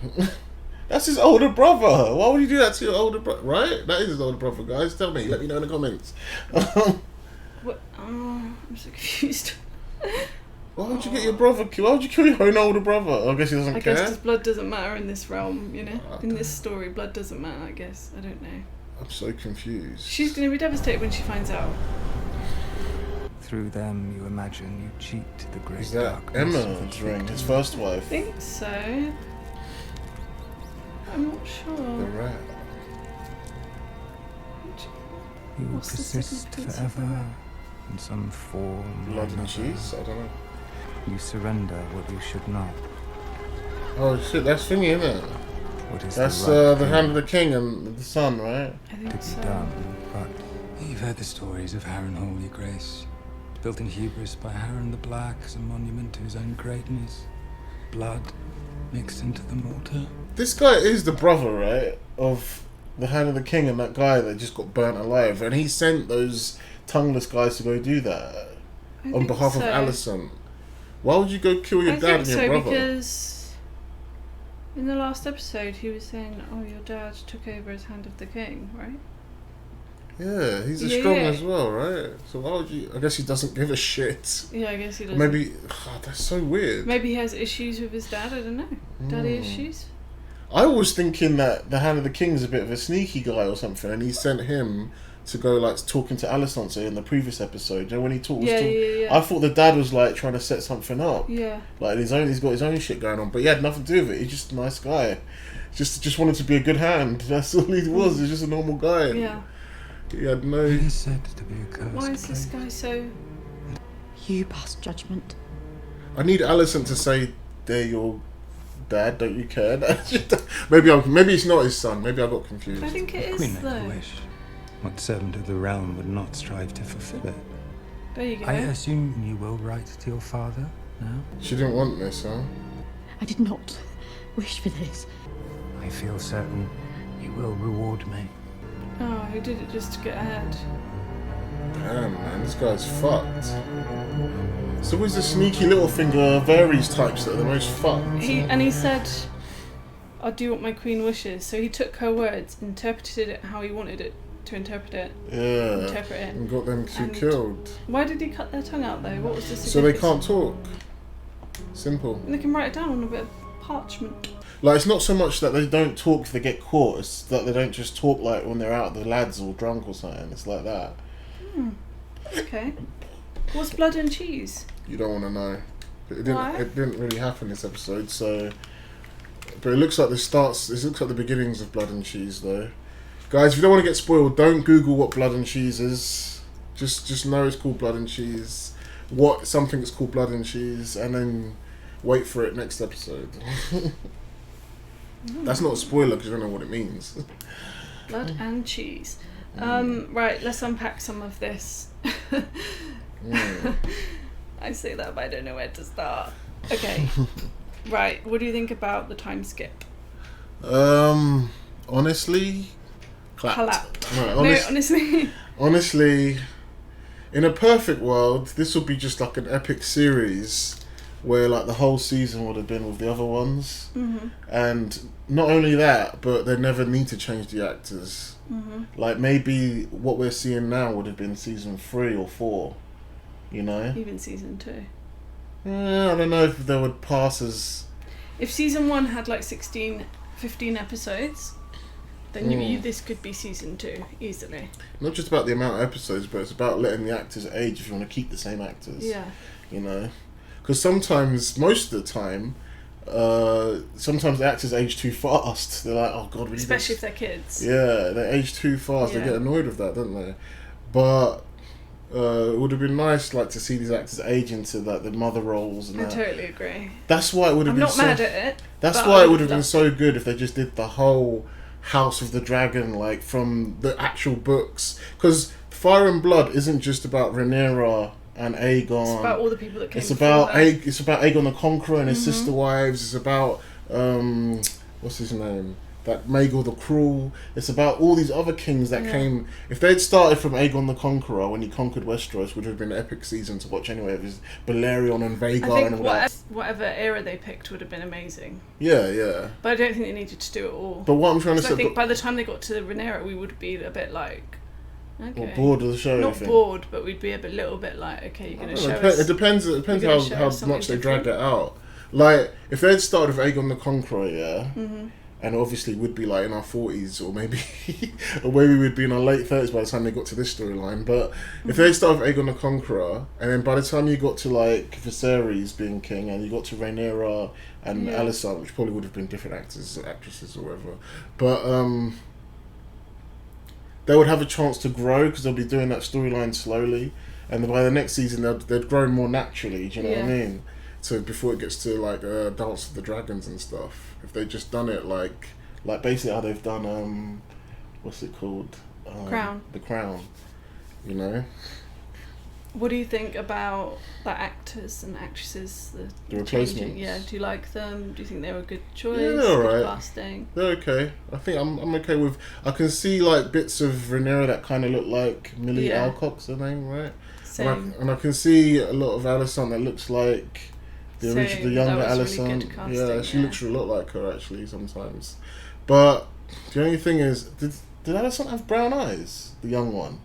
That's his older brother. Why would you do that to your older brother? Right? That is his older brother, guys. Tell me. Let me know in the comments. What? Oh, I'm so confused. Why would you get your brother killed? Why would you kill your own older brother? I guess he doesn't I care. guess because blood doesn't matter in this realm, you know? In this story, blood doesn't matter, I guess. I don't know. I'm so confused. She's going to be devastated when she finds out. Through them, you imagine you cheat the great Is that darkness of Emma's ring, his first I wife? think so. I'm not sure. The rat. You will What's the persist significance of forever in some form. or Blood and another. cheese? I don't know. You surrender what you should not. Oh shit, that's thingy, isn't it? What is That's the right the thing Hand of the King and the Sun, right? I think to be so. done, but you've heard the stories of Harrenhal, your grace. Built in hubris by Harren the Black as a monument to his own greatness. Blood mixed into the mortar. This guy is the brother, right, of the Hand of the King and that guy that just got burnt alive, and he sent those tongueless guys to go do that on think behalf of so. Alicent. Why would you go kill your I dad think and your so brother? because in the last episode he was saying, "Oh, your dad took over as Hand of the King," right? Yeah, he's a Yeah, strong yeah. as well, right? So why would you? I guess he doesn't give a shit. Yeah, I guess he doesn't. Maybe that's so weird. Maybe he has issues with his dad. I don't know. Daddy Hmm. issues. I was thinking that the Hand of the King is a bit of a sneaky guy or something, and he sent him to go like talking to Alicent in the previous episode. You know when he talked? Yeah. I thought the dad was like trying to set something up. Yeah. Like he's got his own shit going on, but he had nothing to do with it. He's just a nice guy. Just wanted to be a good hand. That's all he was. He's just a normal guy. Yeah. He had no. It is said to be a curse. Why is this guy so? You pass judgment. I need Alicent to say, "They're your dad. Don't you care?" Maybe it's not his son. Maybe I got confused. I think it Queen is make a though. wish. What servant of the realm would not strive to fulfill it? There you go. I assume you will write to your father now? She didn't want this, huh? I did not wish for this. I feel certain you will reward me. Oh, he did it just to get ahead. Damn, man, this guy's fucked. It's always the sneaky little finger Varys types that are the most fucked. He said, "I do what my queen wishes." So he took her words, interpreted it how he wanted it to interpret it. Yeah, Interpret it. and got them two And killed. Why did he cut their tongue out though? What was the So they significance? can't talk. Simple. And they can write it down on a bit of parchment. Like, it's not so much that they don't talk if they get caught, it's that they don't just talk like when they're out, the lads all drunk or something. It's like that. Okay. What's blood and cheese? You don't want to know. Why? It didn't really happen this episode, so... But it looks like it looks like the beginnings of Blood and Cheese, though. Guys, if you don't want to get spoiled, don't Google what Blood and Cheese is. Just know it's called Blood and Cheese. Something's called Blood and Cheese, and then wait for it next episode. That's not a spoiler because you don't know what it means. Blood and cheese. Right, let's unpack some of this. I say that, but I don't know where to start. Okay. Right, what do you think about the time skip? Honestly, Clap. Right, Honestly. Honestly, in a perfect world, this would be just like an epic series where like the whole season would have been with the other ones. And not only that, but they never need to change the actors. Like maybe what we're seeing now would have been season 3 or 4, you know? Even season 2. I don't know if they would pass as... If season 1 had like 15 episodes, then this could be season 2 easily. Not just about the amount of episodes, but it's about letting the actors age if you want to keep the same actors. Yeah. You know? Because sometimes, most of the time, sometimes the actors age too fast. They're like, oh god, we need especially this. if they're kids. Yeah, they age too fast. Yeah. They get annoyed with that, don't they? But it would have been nice, like, to see these actors age into like the mother roles and I that. totally agree. That's why it would have I'm been. not mad at it. That's why it would have been so good if they just did the whole House of the Dragon, like from the actual books. Because Fire and Blood isn't just about Rhaenyra and Aegon. It's about all the people that came. It's about her. It's about Aegon the Conqueror and his sister wives. It's about what's his name? That Maegor the Cruel. It's about all these other kings that came. If they'd started from Aegon the Conqueror when he conquered Westeros, would have been an epic season to watch anyway. It was Balerion and Vhagar I think and all that. whatever era they picked would have been amazing. Yeah. But I don't think they needed to do it all. But what I'm trying to say, I think by the time they got to Rhaenyra, we would be a bit like, okay, what, bored of the show. Not bored, but we'd be a little bit like, okay, you're going to show us. It depends how much they drag it out. Like if they'd started with Aegon the Conqueror, and obviously would be like in our 40s or maybe or maybe we'd be in our late 30s by the time they got to this storyline. But if they started with Aegon the Conqueror, and then by the time you got to like Viserys being king, and you got to Rhaenyra and Alicent, which probably would have been different actresses or whatever, but they would have a chance to grow because they'll be doing that storyline slowly, and by the next season they'd grow more naturally. Do you know what I mean? So before it gets to like Dance of the Dragons and stuff, if they just done it like basically how they've done what's it called? Crown. The Crown. You know. What do you think about the actors and actresses? The replacements. Changing? Yeah. Do you like them? Do you think they were a good choice? Yeah, they're alright. Good casting. They're okay. I think I'm okay with. I can see like bits of Rhaenyra that kind of look like Millie Alcock's her name, right? Same. And I can see a lot of Alicent that looks like the younger Alicent. Really yeah, she looks a lot like her actually sometimes. But the only thing is, did Alicent have brown eyes? The young one.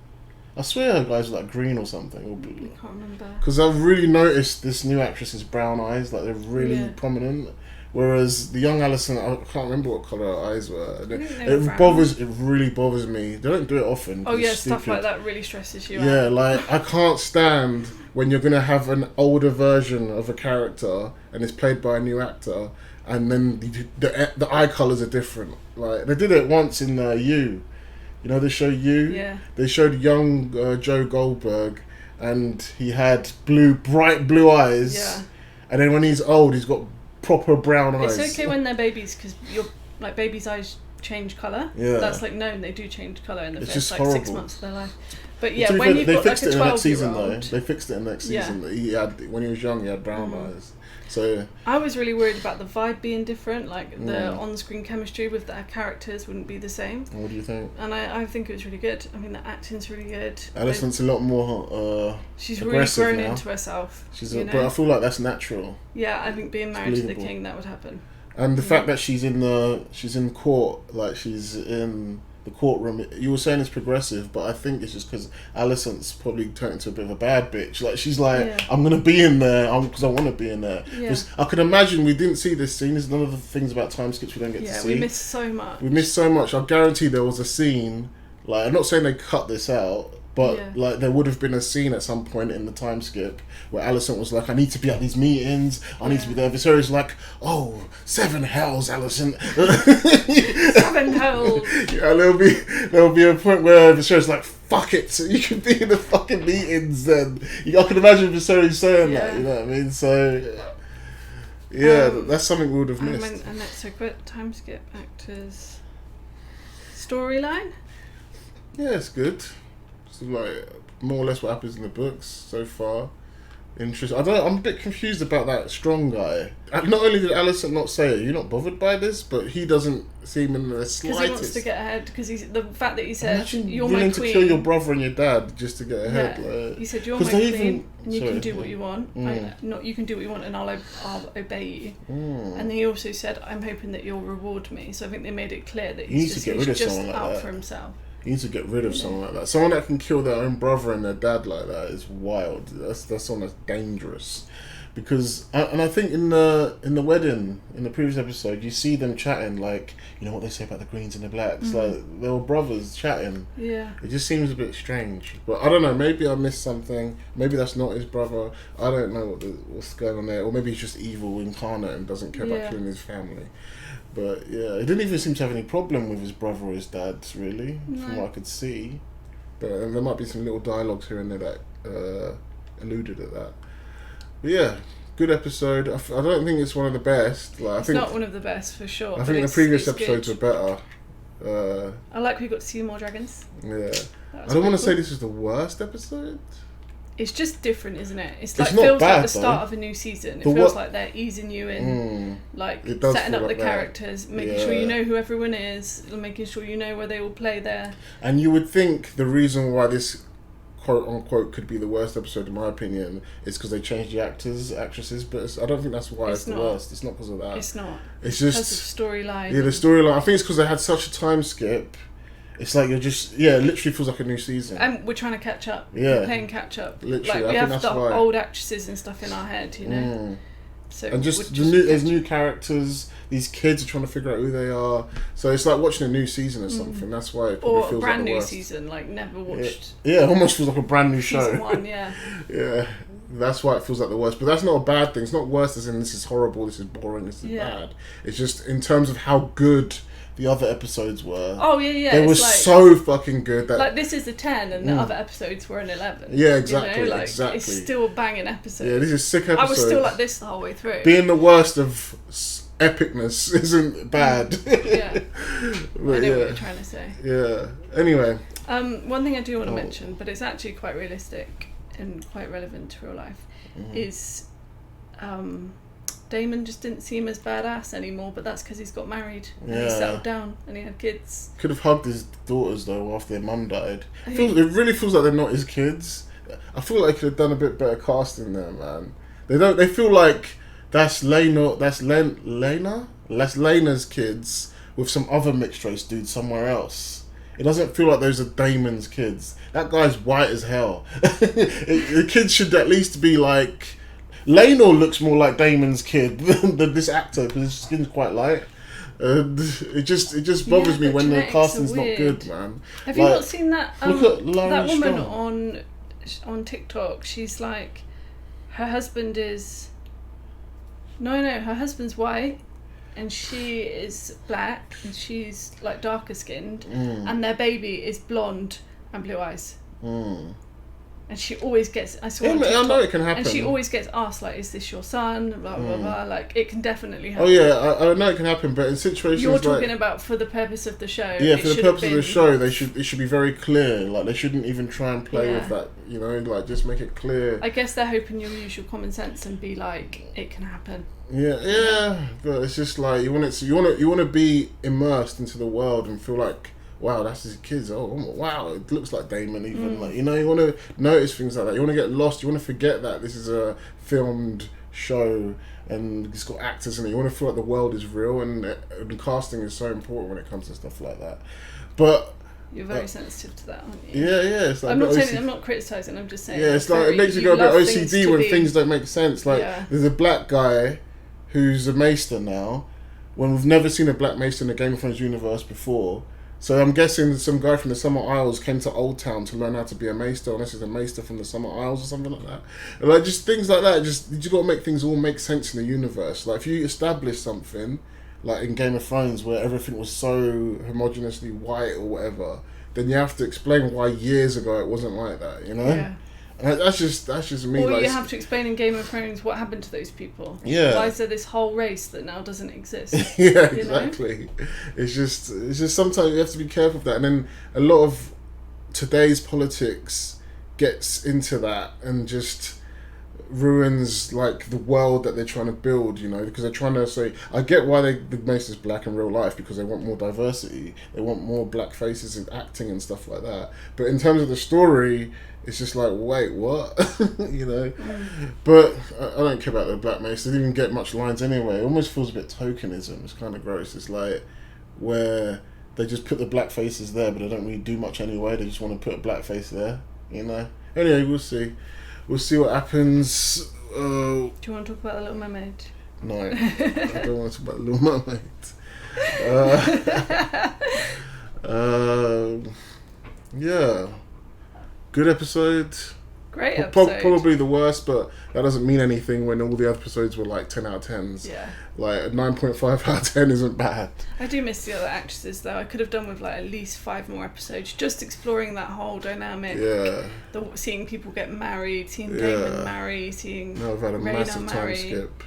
I swear her guys were like green or something. Or blue. I can't remember. Because I've really noticed this new actress's brown eyes, like they're really prominent. Whereas the young Alicent, I can't remember what colour her eyes were. It really bothers me. They don't do it often. Oh yeah, stuff like that really stresses you out. Yeah, like I can't stand when you're gonna have an older version of a character and it's played by a new actor, and then the eye colours are different. Like they did it once in You. You know the show You? Yeah. They showed young Joe Goldberg, and he had bright blue eyes. Yeah. And then when he's old, he's got proper brown eyes. It's okay when they're babies because like babies' eyes change colour. Yeah. That's like known. They do change colour in the It's first just like 6 horrible. months of their life. But yeah, when you've got like a 12-year-old. They fixed it in the next season. He had, when he was young, he had brown eyes. So I was really worried about the vibe being different, like the on-screen chemistry with their characters wouldn't be the same. What do you think? And I think it was really good. I mean, the acting's really good. Alicent's a lot more she's really grown into herself. But I feel like that's natural. Yeah, I think being married to the king, that would happen. And the fact that she's in court, like she's in the courtroom. You were saying it's progressive, but I think it's just because Alicent's probably turned into a bit of a bad bitch. Like, she's like, I'm gonna be in there because I want to be in there. Because I could imagine we didn't see this scene. There's none of the things about time skips we don't get to see. We missed so much. We missed so much. I guarantee there was a scene. Like, I'm not saying they cut this out, but like there would have been a scene at some point in the time skip where Alicent was like, I need to be at these meetings, I need to be there. Viserys like, oh, 7 hells, Alicent. 7 hells. And there'll be a point where Viserys like, fuck it, so you can be in the fucking meetings then. I can imagine Viserys saying that, you know what I mean? So that's something we would have missed. And let's talk about time skip actors. Storyline? Yeah, it's good. It's like more or less what happens in the books so far. Interesting. I'm a bit confused about that strong guy. And not only did Alicent not say it, you're not bothered by this, but he doesn't seem in the slightest. Because he wants to get ahead. Because the fact that he said, imagine "You're my willing queen," to kill your brother and your dad just to get ahead. Yeah. Like, He said, "You're my queen, and you can do what you want. Mm. You can do what you want, and I'll obey you." Mm. And he also said, "I'm hoping that you'll reward me." So I think they made it clear that He needs to get rid of just someone like out that. for himself. You need to get rid of someone like that. Someone that can kill their own brother and their dad like that is wild. That's someone that's dangerous. Because and I think in the wedding, in the previous episode, you see them chatting like, you know what they say about the greens and the blacks. Like, they were brothers chatting. Yeah. It just seems a bit strange. But I don't know, maybe I missed something. Maybe that's not his brother. I don't know what's going on there. Or maybe he's just evil incarnate and doesn't care about killing his family. But yeah, he didn't even seem to have any problem with his brother or his dad, really, from what I could see. But there might be some little dialogues here and there that alluded at that. But yeah, good episode. I don't think it's one of the best. Like, It's not one of the best for sure. I think the previous episodes were better. I like we got to see more dragons. Yeah, I don't want to say this is the worst episode. It's just different, isn't it? It's It's like not feels bad, like the start though. of a new season. It The feels what- like they're easing you in, like It does setting feel up like the that. characters, making sure you know who everyone is, making sure you know where they all play there. And you would think the reason why this quote unquote could be the worst episode, in my opinion, is because they changed the actresses. But I don't think that's why it's the not. worst. It's not because of that. It's not. It's just because of storyline. Yeah, the storyline. I think it's because they had such a time skip. It's like you're just it literally feels like a new season. And we're trying to catch up. Yeah. We're playing catch up. Literally, like I we think have that's the why. old actresses and stuff in our head, you know. Mm. So and just we're there's new characters. These kids are trying to figure out who they are. So it's like watching a new season or something. That's why it probably or feels a brand like the new worst. season, like never watched. Yeah, it almost feels like a brand new show. Season 1, yeah. Yeah, that's why it feels like the worst. But that's not a bad thing. It's not worse as in this is horrible, this is boring, this is bad. It's just in terms of how good the other episodes were. Oh yeah. They were it's like, so fucking good. That like this is a 10 and the other episode were an 11. Yeah, exactly, You know? Like, exactly. It's still a banging episode. Yeah, this is sick episode. I was still like this the whole way through. Being the worst of epicness isn't bad. Yeah. But I know what you're trying to say. Yeah. Anyway. One thing I do want to mention, but it's actually quite realistic and quite relevant to real life, is Damon just didn't seem as badass anymore, but that's because he's got married and he settled down and he had kids. Could have hugged his daughters though after their mum died. It really feels like they're not his kids. I feel like they could have done a bit better casting there, man. They feel like that's Lena's kids with some other mixed race dude somewhere else. It doesn't feel like those are Damon's kids. That guy's white as hell. The kids should at least be like... Laenor looks more like Damon's kid than this actor because his skin's quite light. It just bothers me when the casting's not good, man. Have you not seen that? Look at Lauren that woman Strong. on TikTok. She's like, her husband is. No, her husband's white, and she is black, and she's like darker skinned, and their baby is blonde and blue eyes. And she always gets. I saw. Yeah, on TikTok, I know it can happen. And she always gets asked, like, "Is this your son?" Blah blah blah. Like, it can definitely happen. Oh yeah, I know it can happen, but in situations you're talking like, about for the purpose of the show. yeah, for the purpose of the show, it should be very clear. Like, they shouldn't even try and play with that. You know, like just make it clear. I guess they're hoping you'll use your common sense and be like, it can happen. Yeah, but it's just like you want to be immersed into the world and feel like, wow, that's his kids. Oh, wow, it looks like Damon. Even like, you know, you want to notice things like that. You want to get lost. You want to forget that this is a filmed show, and it's got actors in it. You want to feel like the world is real, and casting is so important when it comes to stuff like that. But you're very sensitive to that, aren't you? Yeah. It's like I'm not criticising. I'm just saying. Yeah, it's like it makes you go a bit OCD when things don't make sense. Like there's a black guy who's a maester now, when we've never seen a black maester in the Game of Thrones universe before. So I'm guessing some guy from the Summer Isles came to Old Town to learn how to be a maester, unless he's a maester from the Summer Isles or something like that. And like just things like that. Just you got to make things all make sense in the universe. Like if you establish something, like in Game of Thrones, where everything was so homogeneously white or whatever, then you have to explain why years ago it wasn't like that. You know. Yeah. And that's just me. Or you have to explain in Game of Thrones what happened to those people. Yeah. Why is there this whole race that now doesn't exist? Yeah, exactly. It's just sometimes you have to be careful of that. And then a lot of today's politics gets into that and just ruins like the world that they're trying to build, you know, because they're trying to say, I get why the Mace is black in real life, because they want more diversity, they want more black faces in acting and stuff like that. But in terms of the story, it's just like, wait, what? You know? But I don't care about the black Mace. They didn't even get much lines anyway. It almost feels a bit tokenism. It's kind of gross. It's like where they just put the black faces there, but they don't really do much anyway. They just want to put a black face there, you know? Anyway, we'll see. We'll see what happens. Do you want to talk about The Little Mermaid? No, I don't want to talk about The Little Mermaid. Yeah. Good episode. Great episode. Probably the worst, but that doesn't mean anything when all the other episodes were like 10 out of 10s. Yeah. Like a 9.5 out of 10 isn't bad. I do miss the other actresses though. I could have done with like at least 5 more episodes, just exploring that whole dynamic. Yeah. Seeing people get married, seeing Damon marry, seeing no, I've had a Rhaena massive marry. time skip.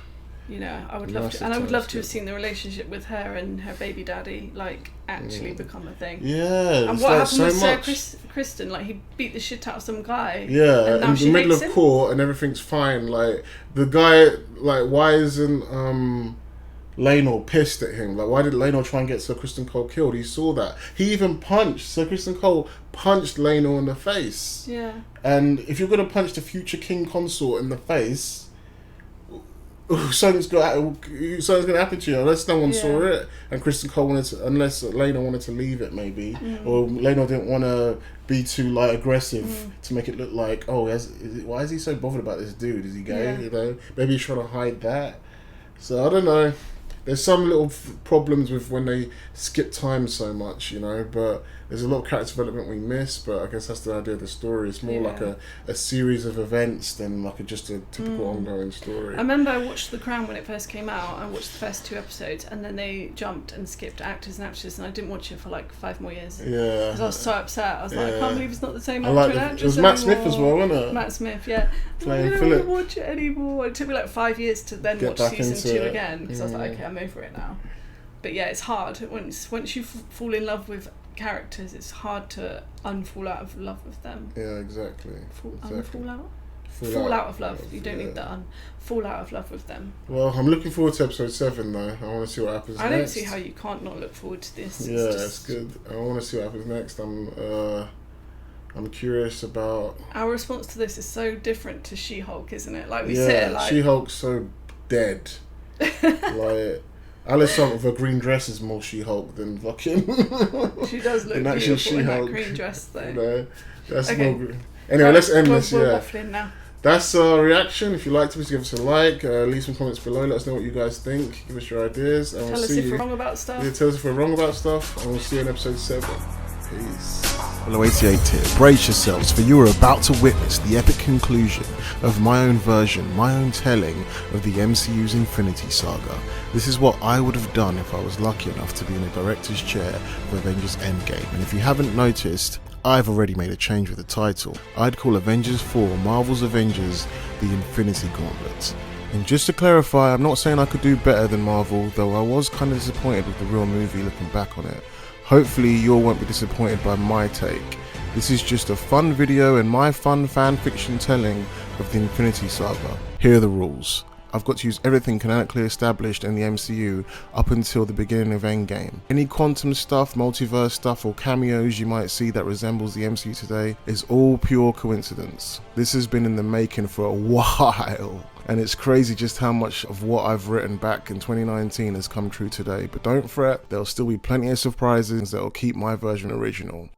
You know, I would love to, and I would love to have seen the relationship with her and her baby daddy like actually become a thing. Yeah, and what happened with Sir Kristen? Like he beat the shit out of some guy. Yeah, and now in she the middle of hates him? court and everything's fine. Like the guy, like why isn't Laenor pissed at him? Like why did Laenor try and get Sir Kristen Cole killed? He saw that. He even punched Sir Kristen Cole, punched Laenor in the face. Yeah. And if you're gonna punch the future king consort in the face, something's gonna happen to you unless no one saw it, and Kristen Cole unless Laenor wanted to leave it maybe, or Laenor didn't want to be too like aggressive to make it look like, oh, why is he so bothered about this dude? Is he gay? Yeah. You know, maybe he's trying to hide that. So I don't know. There's some little problems with when they skip time so much, you know, but there's a lot of character development we miss, but I guess that's the idea of the story. It's more like a series of events than like just a typical ongoing story. I remember I watched The Crown when it first came out. I watched the first 2 episodes and then they jumped and skipped actors and actresses, and I didn't watch it for like 5 more years. Yeah. Because I was so upset. I was like, I can't believe it's not the same I actor like and it actress was Matt anymore. Smith as well, wasn't it? Matt Smith, yeah. Playing I don't Philip. want to watch it anymore. It took me like 5 years to then Get watch back season into 2 it. again, because I was like, okay, I'm over it now. But yeah, it's hard. Once you fall in love with characters, it's hard to unfall out of love with them. Yeah, exactly. Fall out of love. You don't need that. Fall out of love with them. Well, I'm looking forward to episode 7 though. I want to see what happens next. I don't see how you can't not look forward to this. Yeah, it's good. I want to see what happens next. I'm curious about. Our response to this is so different to She-Hulk, isn't it? Like we yeah, sit like She-Hulk's so dead. Like Alice Hunt with her green dress is more She-Hulk than fucking. She does look beautiful in that green dress, though. You know, that's okay. more. Anyway, let's end this. We're waffling now. That's our reaction. If you liked it, please give us a like. Leave some comments below. Let us know what you guys think. Give us your ideas. And Tell us if we're wrong about stuff. Yeah, tell us if we're wrong about stuff. And we'll see you in episode 7. Peace. Hello 88 here. Brace yourselves, for you are about to witness the epic conclusion of my own version, my own telling of the MCU's Infinity Saga. This is what I would have done if I was lucky enough to be in a director's chair of Avengers Endgame. And if you haven't noticed, I've already made a change with the title. I'd call Avengers 4 Marvel's Avengers The Infinity Gauntlet. And just to clarify, I'm not saying I could do better than Marvel, though I was kind of disappointed with the real movie looking back on it. Hopefully you all won't be disappointed by my take. This is just a fun video and my fun fan fiction telling of the Infinity Saga. Here are the rules. I've got to use everything canonically established in the MCU up until the beginning of Endgame. Any quantum stuff, multiverse stuff or cameos you might see that resembles the MCU today is all pure coincidence. This has been in the making for a while And it's crazy just how much of what I've written back in 2019 has come true today. But don't fret, there'll still be plenty of surprises that'll keep my version original.